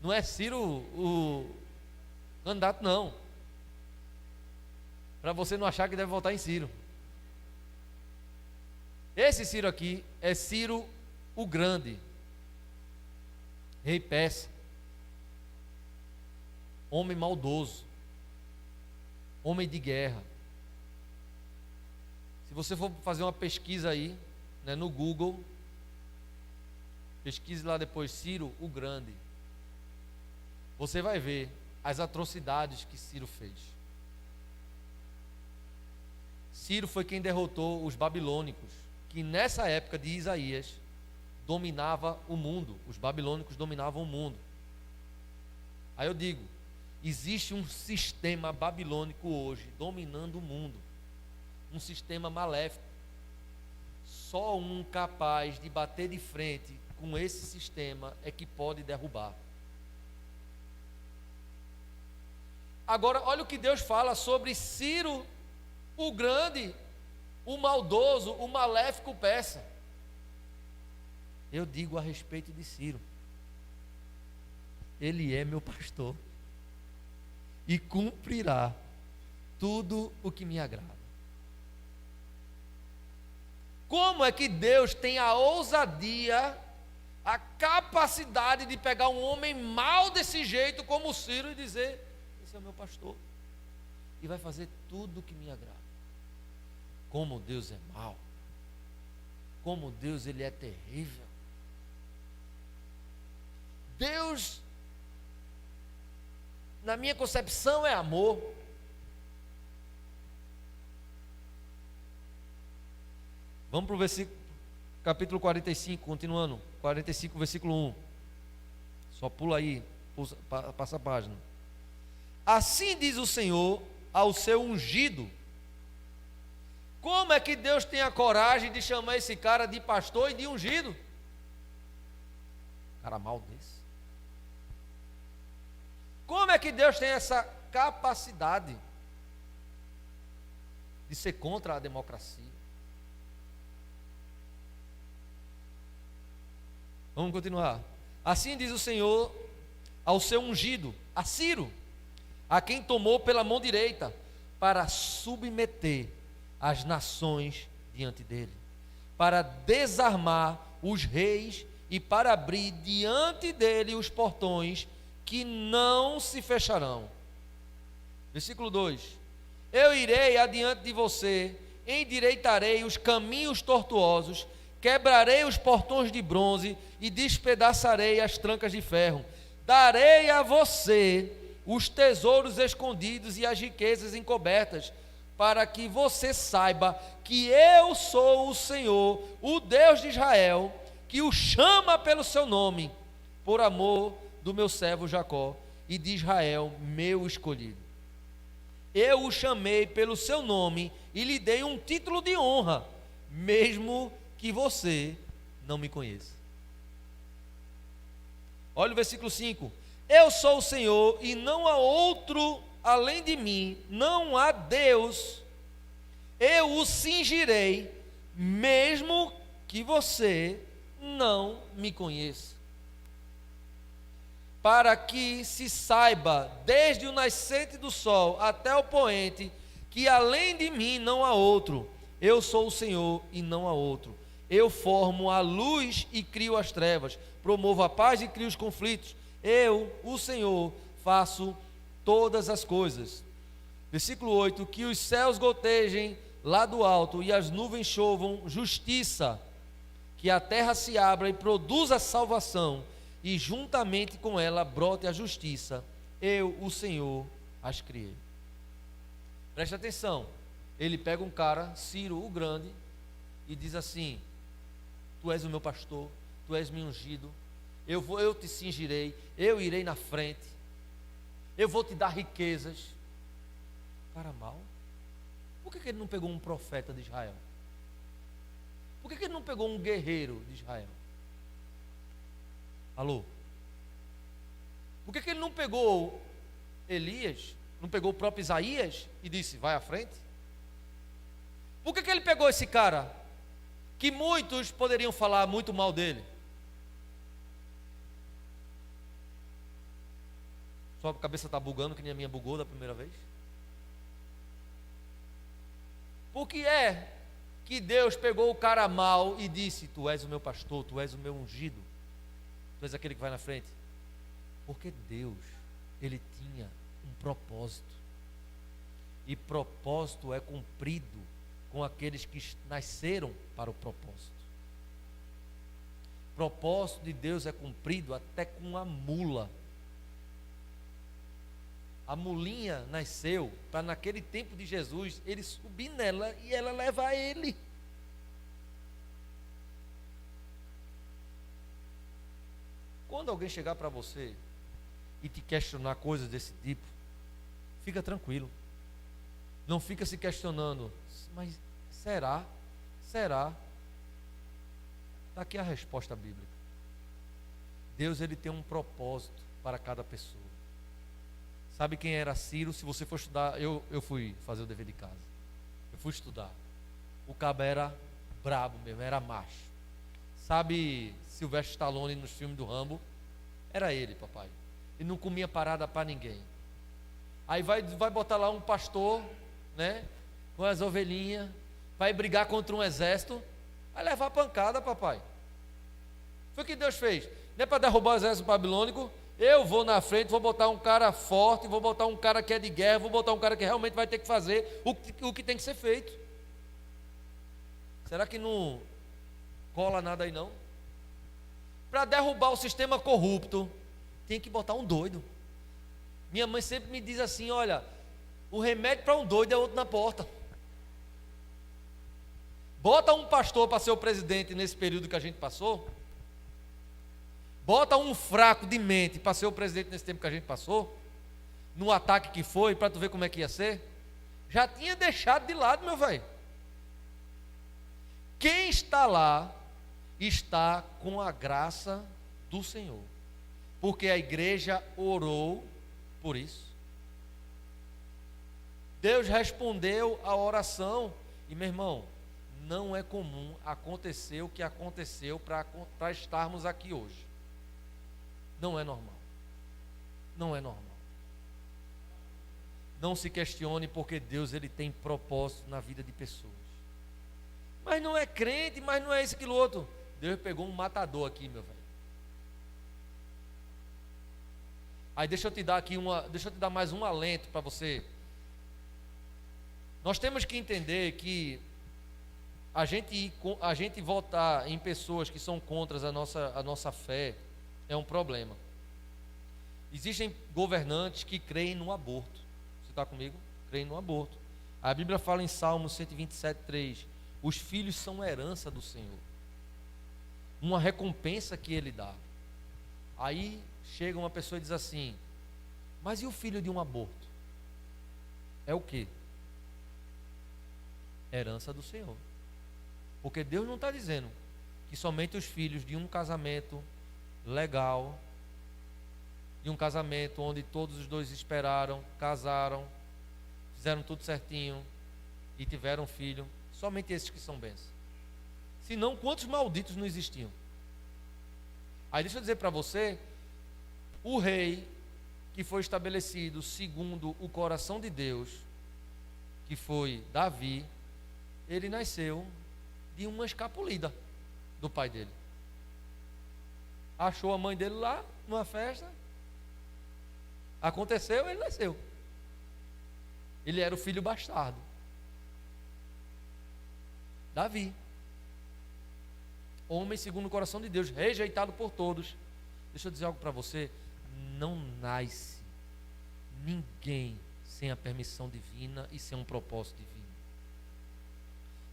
Não é Ciro o candidato, não. Para você não achar que deve votar em Ciro. Esse Ciro aqui é Ciro o Grande, rei persa, homem maldoso, homem de guerra. Se você for fazer uma pesquisa aí, né, no Google, pesquise lá depois Ciro o Grande, você vai ver as atrocidades que Ciro fez. Ciro foi quem derrotou os babilônicos, que nessa época de Isaías dominava o mundo. Os babilônicos dominavam o mundo. Aí eu digo, existe um sistema babilônico hoje dominando o mundo, um sistema maléfico. Só um capaz de bater de frente com esse sistema é que pode derrubar. Agora, olha o que Deus fala sobre Ciro o Grande, o maldoso, o maléfico persa. Eu digo a respeito de Ciro, ele é meu pastor e cumprirá tudo o que me agrada. Como é que Deus tem a ousadia, a capacidade de pegar um homem mau desse jeito como Ciro e dizer: esse é o meu pastor e vai fazer tudo o que me agrada? Como Deus é mau, como Deus ele é terrível. Deus, na minha concepção, é amor. Vamos para o versículo, capítulo 45, continuando, 45, versículo 1. Só pula aí, passa a página. Assim diz o Senhor ao seu ungido. Como é que Deus tem a coragem de chamar esse cara de pastor e de ungido? Cara mal desse. Como é que Deus tem essa capacidade de ser contra a democracia? Vamos continuar. Assim diz o Senhor ao seu ungido, a Ciro, a quem tomou pela mão direita, para submeter as nações diante dele, para desarmar os reis e para abrir diante dele os portões que não se fecharão. Versículo 2: eu irei adiante de você, endireitarei os caminhos tortuosos, quebrarei os portões de bronze e despedaçarei as trancas de ferro. Darei a você os tesouros escondidos e as riquezas encobertas, para que você saiba que eu sou o Senhor, o Deus de Israel, que o chama pelo seu nome, por amor do meu servo Jacó e de Israel, meu escolhido. Eu o chamei pelo seu nome e lhe dei um título de honra, mesmo que você não me conheça. Olha o versículo 5. Eu sou o Senhor e não há outro além de mim, não há Deus. Eu o cingirei, mesmo que você não me conheça, para que se saiba, desde o nascente do sol até o poente, que além de mim não há outro. Eu sou o Senhor e não há outro. Eu formo a luz e crio as trevas, promovo a paz e crio os conflitos. Eu, o Senhor, faço todas as coisas. Versículo 8: que os céus gotejem lá do alto e as nuvens chovam justiça, que a terra se abra e produza salvação, e juntamente com ela brote a justiça eu, o Senhor, as criei. Preste atenção. Ele pega um cara, Ciro o Grande, e diz assim: tu és o meu pastor, tu és meu ungido, eu te cingirei, eu irei na frente, eu vou te dar riquezas. Cara mau. Por que ele não pegou um profeta de Israel? Por que ele não pegou um guerreiro de Israel? Alô? Por que ele não pegou Elias, não pegou o próprio Isaías e disse: vai à frente? Por que ele pegou esse cara, que muitos poderiam falar muito mal dele? Sua cabeça está bugando, que nem a minha bugou da primeira vez? Por que é que Deus pegou o cara mau e disse: tu és o meu pastor, tu és o meu ungido, tu és aquele que vai na frente? Porque Deus, Ele tinha um propósito, e propósito é cumprido com aqueles que nasceram para o propósito. Propósito de Deus é cumprido até com a mula. A mulinha nasceu para, naquele tempo de Jesus, ele subir nela e ela levar ele. Quando alguém chegar para você e te questionar coisas desse tipo, fica tranquilo. Não fica se questionando: mas será? Será? Está aqui a resposta bíblica. Deus, ele tem um propósito para cada pessoa. Sabe quem era Ciro? Se você for estudar, eu fui fazer o dever de casa. Eu fui estudar. O cabo era brabo mesmo, era macho. Sabe Sylvester Stallone nos filmes do Rambo? Era ele, papai. Ele não comia parada para ninguém. Aí vai botar lá um pastor, né, com as ovelhinhas, vai brigar contra um exército, vai levar pancada, papai. Foi o que Deus fez. Não é para derrubar o exército babilônico. Eu vou na frente, vou botar um cara forte, vou botar um cara que é de guerra, vou botar um cara que realmente vai ter que fazer o que tem que ser feito. Será que não cola nada aí não? Para derrubar o sistema corrupto, tem que botar um doido. Minha mãe sempre me diz assim: olha, o remédio para um doido é outro na porta. Bota um pastor para ser o presidente nesse período que a gente passou. Bota um fraco de mente para ser o presidente nesse tempo que a gente passou, no ataque que foi, para tu ver como é que ia ser. Já tinha deixado de lado, meu velho. Quem está lá está com a graça do Senhor, porque a igreja orou por isso. Deus respondeu a oração. E, meu irmão, não é comum acontecer o que aconteceu para estarmos aqui hoje. Não é normal. Não é normal. Não se questione, porque Deus, ele tem propósito na vida de pessoas. Mas não é crente, mas não é isso, aquilo outro. Deus pegou um matador aqui, meu velho. Aí deixa eu te dar mais um alento para você. Nós temos que entender que a gente votar em pessoas que são contra a nossa fé é um problema. Existem governantes que creem no aborto. Você está comigo? Creem no aborto. A Bíblia fala em Salmo 127:3: os filhos são herança do Senhor, uma recompensa que Ele dá. Aí chega uma pessoa e diz assim: mas e o filho de um aborto? É o quê? Herança do Senhor. Porque Deus não está dizendo que somente os filhos de um casamento legal, de um casamento onde todos os dois esperaram, casaram, fizeram tudo certinho e tiveram filho, somente esses que são bênçãos. Senão, quantos malditos não existiam? Aí deixa eu dizer para você, o rei que foi estabelecido segundo o coração de Deus, que foi Davi, ele nasceu de uma escapulida do pai dele. Achou a mãe dele lá, numa festa. Aconteceu, ele nasceu. Ele era o filho bastardo. Davi. Homem segundo o coração de Deus, rejeitado por todos. Deixa eu dizer algo para você. Não nasce ninguém sem a permissão divina e sem um propósito divino.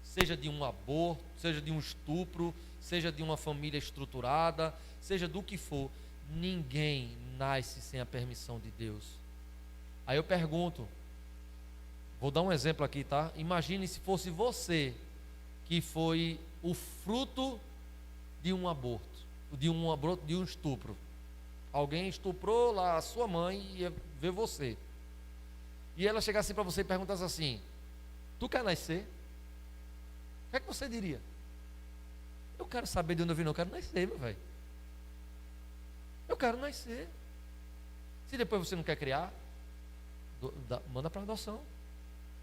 Seja de um aborto, seja de um estupro, seja de uma família estruturada, seja do que for, ninguém nasce sem a permissão de Deus. Aí eu pergunto, vou dar um exemplo aqui, tá? Imagine se fosse você que foi o fruto de um aborto, de um estupro. Alguém estuprou lá a sua mãe e ia ver você. E ela chegasse para você e perguntasse assim: tu quer nascer? O que é que você diria? Eu quero saber de onde eu vim, não, eu quero nascer, meu velho. Eu quero nascer. Se depois você não quer criar, manda para adoção,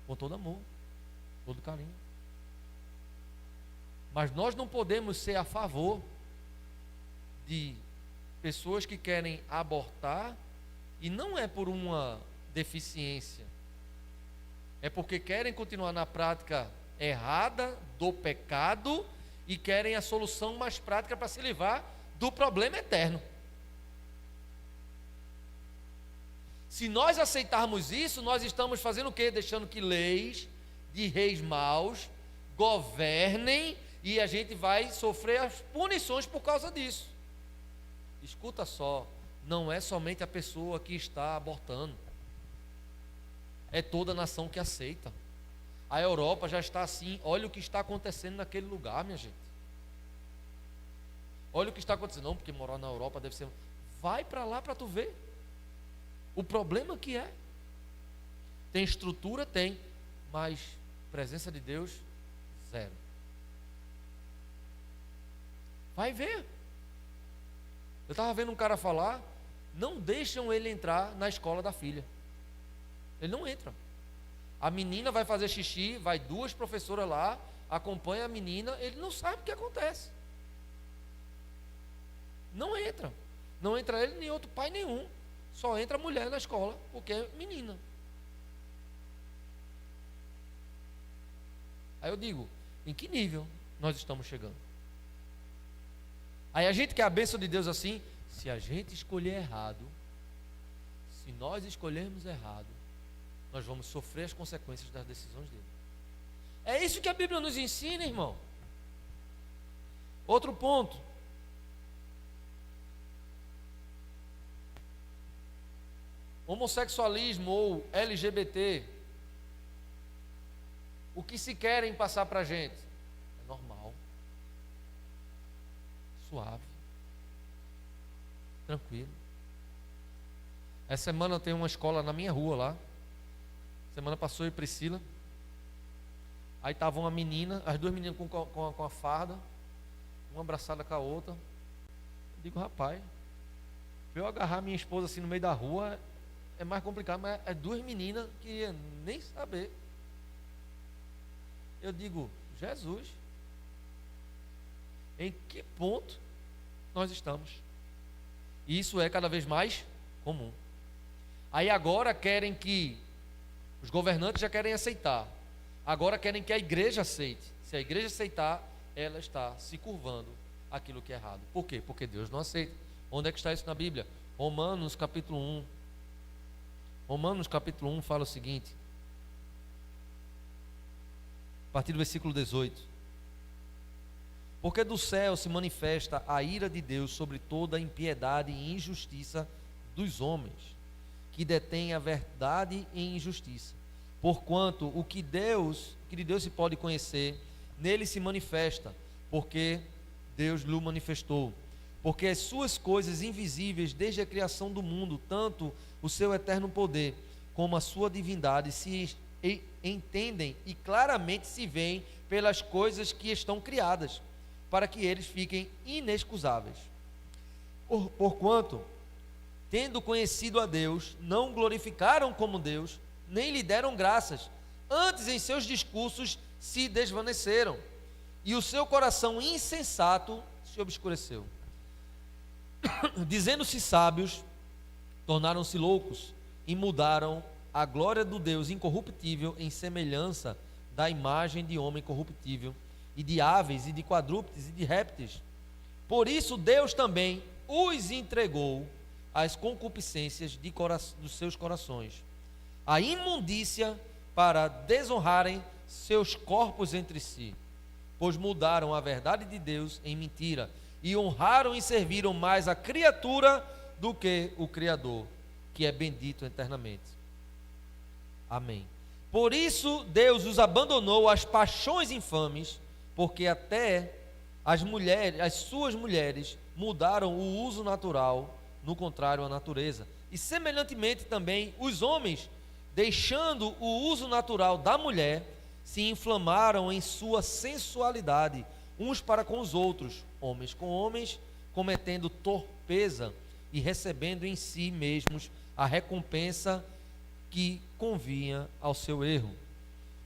com todo amor, todo carinho. Mas nós não podemos ser a favor de pessoas que querem abortar, e não é por uma deficiência, é porque querem continuar na prática errada do pecado e querem a solução mais prática para se livrar do problema eterno. Se nós aceitarmos isso, nós estamos fazendo o quê? Deixando que leis de reis maus governem e a gente vai sofrer as punições por causa disso. Escuta só, não é somente a pessoa que está abortando, é toda a nação que aceita. A Europa já está assim. Olha o que está acontecendo naquele lugar, minha gente. Olha o que está acontecendo. Não, porque morar na Europa deve ser... Vai para lá para tu ver o problema que é. Tem estrutura? Tem, mas presença de Deus, zero. Vai ver. Eu estava vendo um cara falar, não deixam ele entrar na escola da filha. Ele não entra. A menina vai fazer xixi, vai duas professoras lá, acompanha a menina, ele não sabe o que acontece. Não entra. Não entra ele nem outro pai nenhum. Só entra a mulher na escola, porque é menina. Aí eu digo, em que nível nós estamos chegando? Aí a gente quer a bênção de Deus assim, se a gente escolher errado, se nós escolhermos errado, nós vamos sofrer as consequências das decisões dele. É isso que a Bíblia nos ensina, irmão. Outro ponto. Homossexualismo ou LGBT. O que se querem passar para a gente? É normal. Suave. Tranquilo. Essa semana tem uma escola na minha rua lá. Semana passou eu e Priscila. Aí estava uma menina, as duas meninas com a farda, uma abraçada com a outra. Eu digo, rapaz, eu agarrar minha esposa assim no meio da rua é mais complicado, mas é duas meninas que ia nem saber. Eu digo, Jesus, em que ponto nós estamos? E isso é cada vez mais comum. Aí agora querem que os governantes já querem aceitar. Agora querem que a igreja aceite. Se a igreja aceitar, ela está se curvando àquilo que é errado. Por quê? Porque Deus não aceita. Onde é que está isso na Bíblia? Romanos capítulo 1. Romanos capítulo 1 fala o seguinte, a partir do versículo 18. Porque do céu se manifesta a ira de Deus sobre toda a impiedade e injustiça dos homens, que detêm a verdade em injustiça. Porquanto o que de Deus se pode conhecer, nele se manifesta, porque Deus lhe manifestou. Porque as suas coisas invisíveis desde a criação do mundo, tanto o seu eterno poder como a sua divindade, se entendem e claramente se veem pelas coisas que estão criadas, para que eles fiquem inexcusáveis. Porquanto, tendo conhecido a Deus, não glorificaram como Deus, nem lhe deram graças, antes em seus discursos se desvaneceram, e o seu coração insensato se obscureceu. Dizendo-se sábios, tornaram-se loucos, e mudaram a glória do Deus incorruptível em semelhança da imagem de homem corruptível, e de aves, e de quadrúpedes, e de répteis. Por isso Deus também os entregou as concupiscências dos seus corações, a imundícia para desonrarem seus corpos entre si, pois mudaram a verdade de Deus em mentira e honraram e serviram mais a criatura do que o Criador, que é bendito eternamente. Amém. Por isso Deus os abandonou às paixões infames, porque até as suas mulheres mudaram o uso natural, no contrário à natureza. E semelhantemente também os homens, deixando o uso natural da mulher, se inflamaram em sua sensualidade, uns para com os outros, homens com homens, cometendo torpeza e recebendo em si mesmos a recompensa que convinha ao seu erro.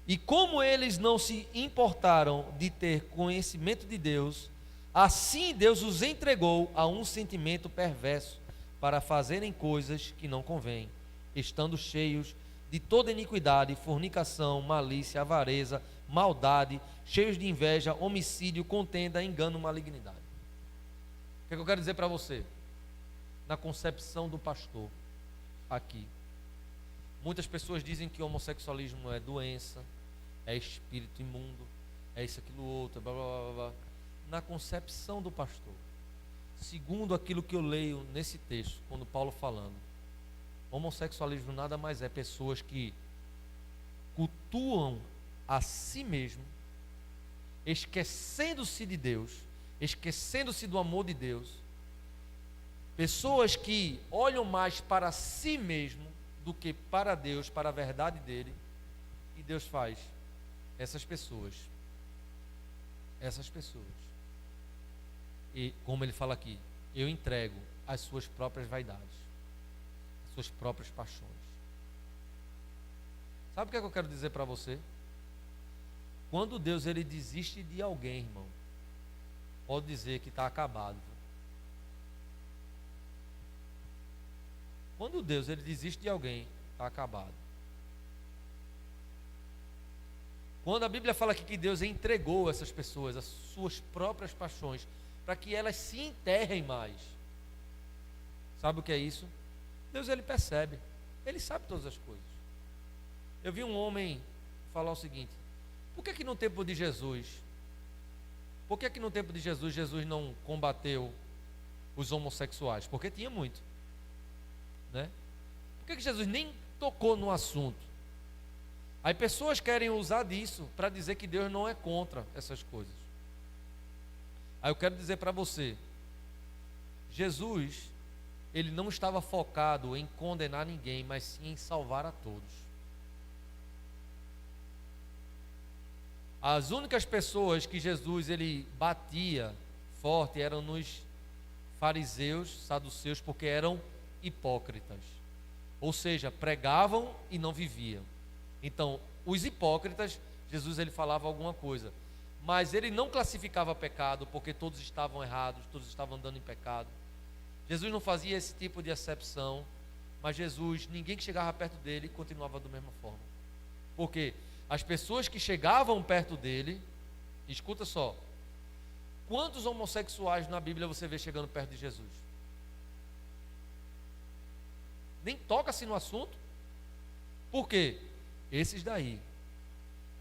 E como eles não se importaram de ter conhecimento de Deus, assim Deus os entregou a um sentimento perverso para fazerem coisas que não convêm, estando cheios de toda iniquidade, fornicação, malícia, avareza, maldade, cheios de inveja, homicídio, contenda, engano, malignidade. O que eu quero dizer para você? Na concepção do pastor aqui, muitas pessoas dizem que o homossexualismo é doença, é espírito imundo, é isso, aquilo, outro, blá, blá, blá, blá. Na concepção do pastor, segundo aquilo que eu leio nesse texto, quando Paulo falando, homossexualismo nada mais é pessoas que cultuam a si mesmo, esquecendo-se de Deus, esquecendo-se do amor de Deus, pessoas que olham mais para si mesmo do que para Deus, para a verdade dele, e Deus faz essas pessoas, e como ele fala aqui, eu entrego as suas próprias vaidades, as suas próprias paixões. Sabe o que é que eu quero dizer para você? Quando Deus ele desiste de alguém, irmão, pode dizer que está acabado. Quando Deus ele desiste de alguém, está acabado. Quando a Bíblia fala aqui que Deus entregou essas pessoas as suas próprias paixões, para que elas se enterrem mais. Sabe o que é isso? Deus ele percebe, ele sabe todas as coisas. Eu vi um homem falar o seguinte: por que no tempo de Jesus, Jesus não combateu os homossexuais? Porque tinha muito, né? Por que Jesus nem tocou no assunto? Aí pessoas querem usar disso para dizer que Deus não é contra essas coisas. Aí eu quero dizer para você, Jesus, ele não estava focado em condenar ninguém, mas sim em salvar a todos. As únicas pessoas que Jesus ele batia forte eram nos fariseus, saduceus, porque eram hipócritas. Ou seja, pregavam e não viviam. Então, os hipócritas, Jesus ele falava alguma coisa, mas ele não classificava pecado, porque todos estavam errados, todos estavam andando em pecado. Jesus não fazia esse tipo de acepção, mas Jesus, ninguém que chegava perto dele continuava da mesma forma. Porque as pessoas que chegavam perto dele, escuta só, quantos homossexuais na Bíblia você vê chegando perto de Jesus? Nem toca-se no assunto. Por quê? Esses daí,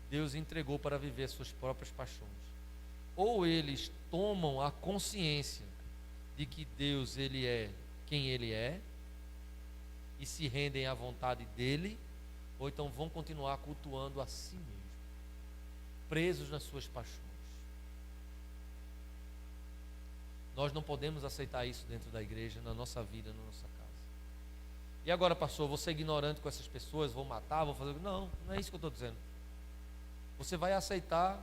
Deus entregou para viver suas próprias paixões. Ou eles tomam a consciência de que Deus ele é quem ele é e se rendem à vontade dele, ou então vão continuar cultuando a si mesmo, presos nas suas paixões. Nós não podemos aceitar isso dentro da igreja, na nossa vida, na nossa casa. E agora, pastor, vou ser ignorante com essas pessoas, vou matar, vou fazer... Não, não é isso que eu estou dizendo. Você vai aceitar,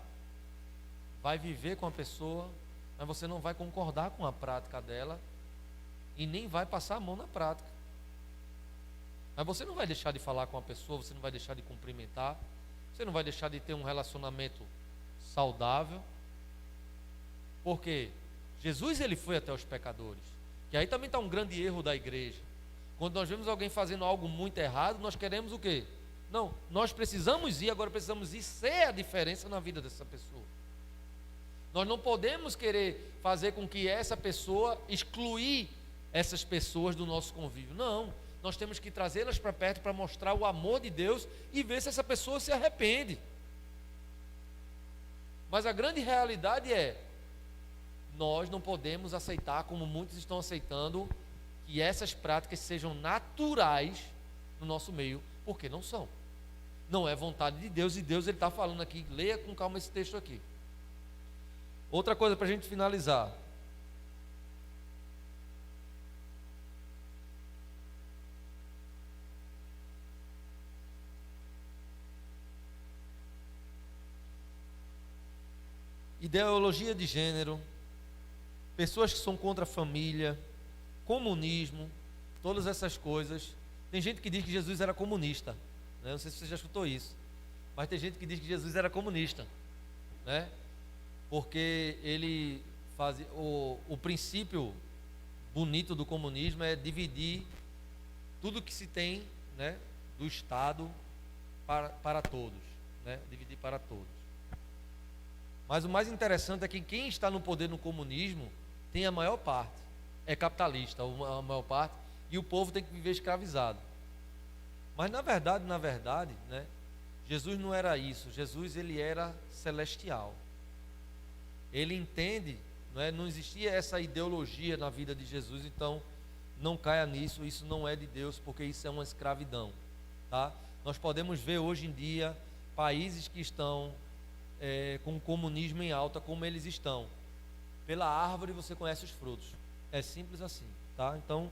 vai viver com a pessoa, mas você não vai concordar com a prática dela e nem vai passar a mão na prática. Mas você não vai deixar de falar com a pessoa, você não vai deixar de cumprimentar, você não vai deixar de ter um relacionamento saudável, porque Jesus ele foi até os pecadores, que aí também está um grande erro da igreja. Quando nós vemos alguém fazendo algo muito errado, nós queremos o quê? Não, nós precisamos ir, agora precisamos ir ser a diferença na vida dessa pessoa. Nós não podemos querer fazer com que essa pessoa excluir essas pessoas do nosso convívio. Não, nós temos que trazê-las para perto para mostrar o amor de Deus e ver se essa pessoa se arrepende. Mas a grande realidade é, nós não podemos aceitar, como muitos estão aceitando, que essas práticas sejam naturais no nosso meio, porque não são. Não é vontade de Deus, e Deus, ele está falando aqui, leia com calma esse texto aqui. Outra coisa para a gente finalizar. Ideologia de gênero, pessoas que são contra a família, comunismo, todas essas coisas. Tem gente que diz que Jesus era comunista, né? Não sei se você já escutou isso, mas tem gente que diz que Jesus era comunista, né? Porque ele fazia o princípio bonito do comunismo é dividir tudo que se tem, né, do Estado para todos, né? Dividir para todos. Mas o mais interessante é que quem está no poder no comunismo tem a maior parte, é capitalista, a maior parte, e o povo tem que viver escravizado. Mas na verdade, né, Jesus não era isso. Jesus, ele era celestial. Ele entende, não existia essa ideologia na vida de Jesus, então não caia nisso, isso não é de Deus, porque isso é uma escravidão, tá? Nós podemos ver hoje em dia países que estão com o comunismo em alta, como eles estão. Pela árvore você conhece os frutos. É simples assim, tá? Então,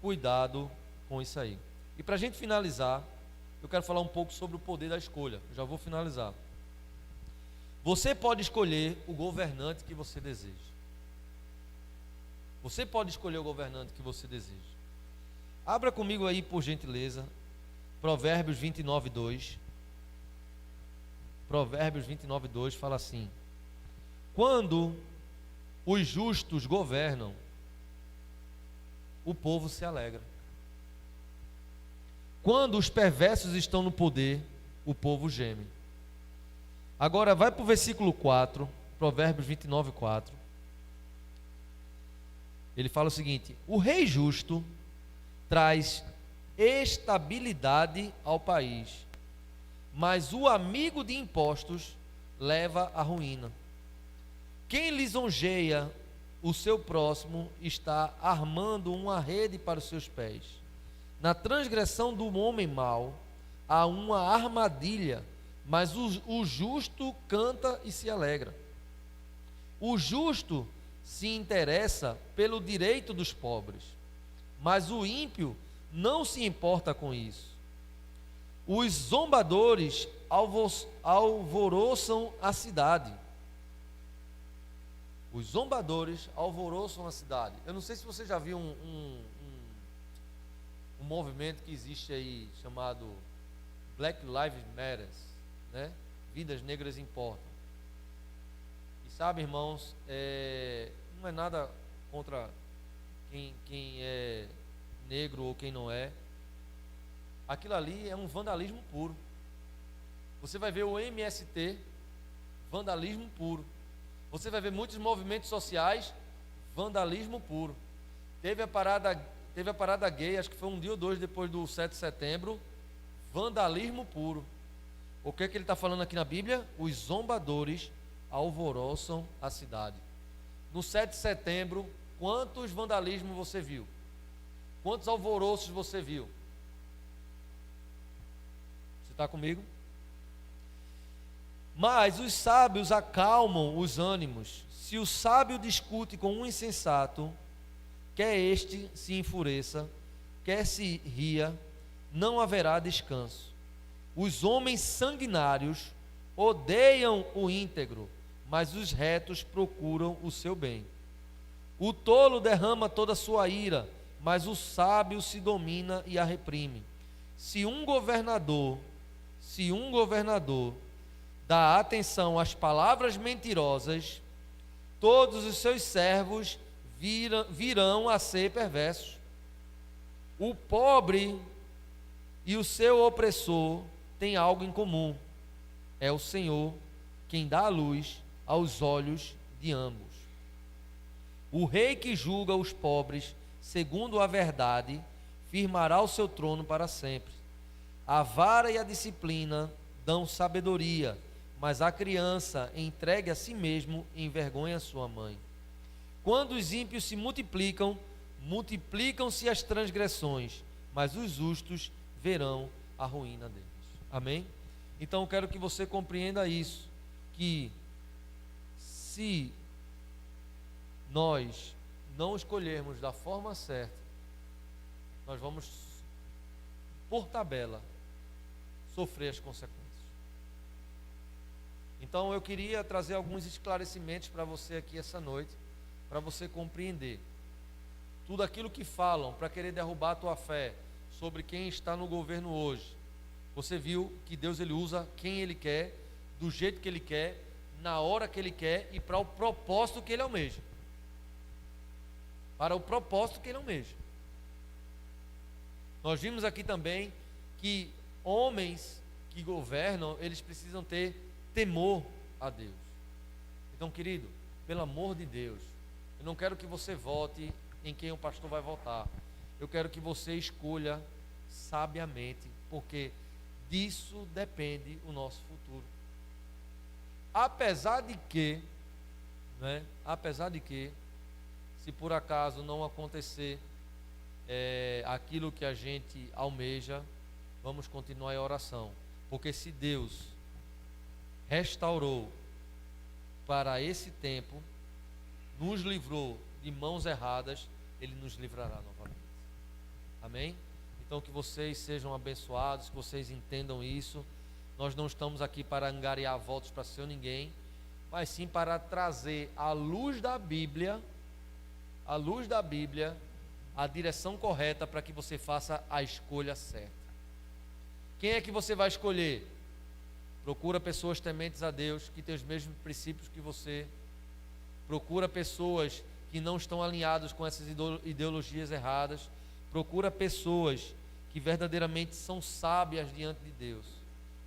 cuidado com isso aí. E para a gente finalizar, eu quero falar um pouco sobre o poder da escolha. Eu já vou finalizar. Você pode escolher o governante que você deseja. Você pode escolher o governante que você deseja. Abra comigo aí, por gentileza, Provérbios 29:2. Provérbios 29:2 fala assim: quando os justos governam, o povo se alegra. Quando os perversos estão no poder, o povo geme. Agora vai para o versículo 4, Provérbios 29:4. Ele fala o seguinte: o rei justo traz estabilidade ao país, mas o amigo de impostos leva à ruína. Quem lisonjeia o seu próximo está armando uma rede para os seus pés. Na transgressão do homem mau há uma armadilha, mas o justo canta e se alegra. O justo se interessa pelo direito dos pobres, mas o ímpio não se importa com isso. Os zombadores alvoroçam a cidade. Os zombadores alvoroçam a cidade. Eu não sei se você já viu um movimento que existe aí chamado Black Lives Matter, né? Vidas negras importam. E sabe, irmãos, não é nada contra quem é negro ou quem não é. Aquilo ali é um vandalismo puro. Você vai ver o MST, vandalismo puro. Você vai ver muitos movimentos sociais, vandalismo puro. Teve a parada gay, acho que foi um dia ou dois depois do 7 de setembro, vandalismo puro. O que é que ele está falando aqui na Bíblia? Os zombadores alvoroçam a cidade. No 7 de setembro, quantos vandalismos você viu? Quantos alvoroços você viu? Você está comigo? Mas os sábios acalmam os ânimos. Se o sábio discute com um insensato, quer este se enfureça, quer se ria, não haverá descanso. Os homens sanguinários odeiam o íntegro, mas os retos procuram o seu bem. O tolo derrama toda a sua ira, mas o sábio se domina e a reprime. Se um governador dá atenção às palavras mentirosas, todos os seus servos virão a ser perversos. O pobre e o seu opressor têm algo em comum: é o Senhor quem dá a luz aos olhos de ambos. O rei que julga os pobres segundo a verdade, firmará o seu trono para sempre. A vara e a disciplina dão sabedoria, mas a criança entregue a si mesmo envergonha sua mãe. Quando os ímpios se multiplicam, multiplicam-se as transgressões, mas os justos verão a ruína deles. Amém? Então eu quero que você compreenda isso, que se nós não escolhermos da forma certa, nós vamos, por tabela, sofrer as consequências. Então eu queria trazer alguns esclarecimentos para você aqui essa noite, para você compreender tudo aquilo que falam para querer derrubar a tua fé sobre quem está no governo hoje. Você viu que Deus ele usa quem ele quer, do jeito que ele quer, na hora que ele quer e para o propósito que ele almeja. Para o propósito que ele almeja. Nós vimos aqui também que homens que governam, eles precisam ter temor a Deus. Então, querido, pelo amor de Deus, eu não quero que você vote em quem o pastor vai votar. Eu quero que você escolha sabiamente, porque disso depende o nosso futuro. Apesar de que, se por acaso não acontecer aquilo que a gente almeja, vamos continuar em oração, porque se Deus restaurou para esse tempo, nos livrou de mãos erradas, Ele nos livrará novamente. Amém? Então que vocês sejam abençoados, que vocês entendam isso. Nós não estamos aqui para angariar votos para ser ninguém, mas sim para trazer à luz da Bíblia, a direção correta para que você faça a escolha certa. Quem é que você vai escolher? Procura pessoas tementes a Deus, que têm os mesmos princípios que você. Procura pessoas que não estão alinhadas com essas ideologias erradas. Procura pessoas que verdadeiramente são sábias diante de Deus.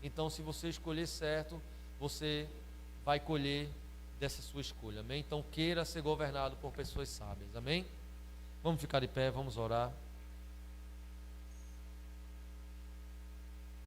Então, se você escolher certo, você vai colher dessa sua escolha, amém? Então, queira ser governado por pessoas sábias, amém? Vamos ficar de pé, vamos orar.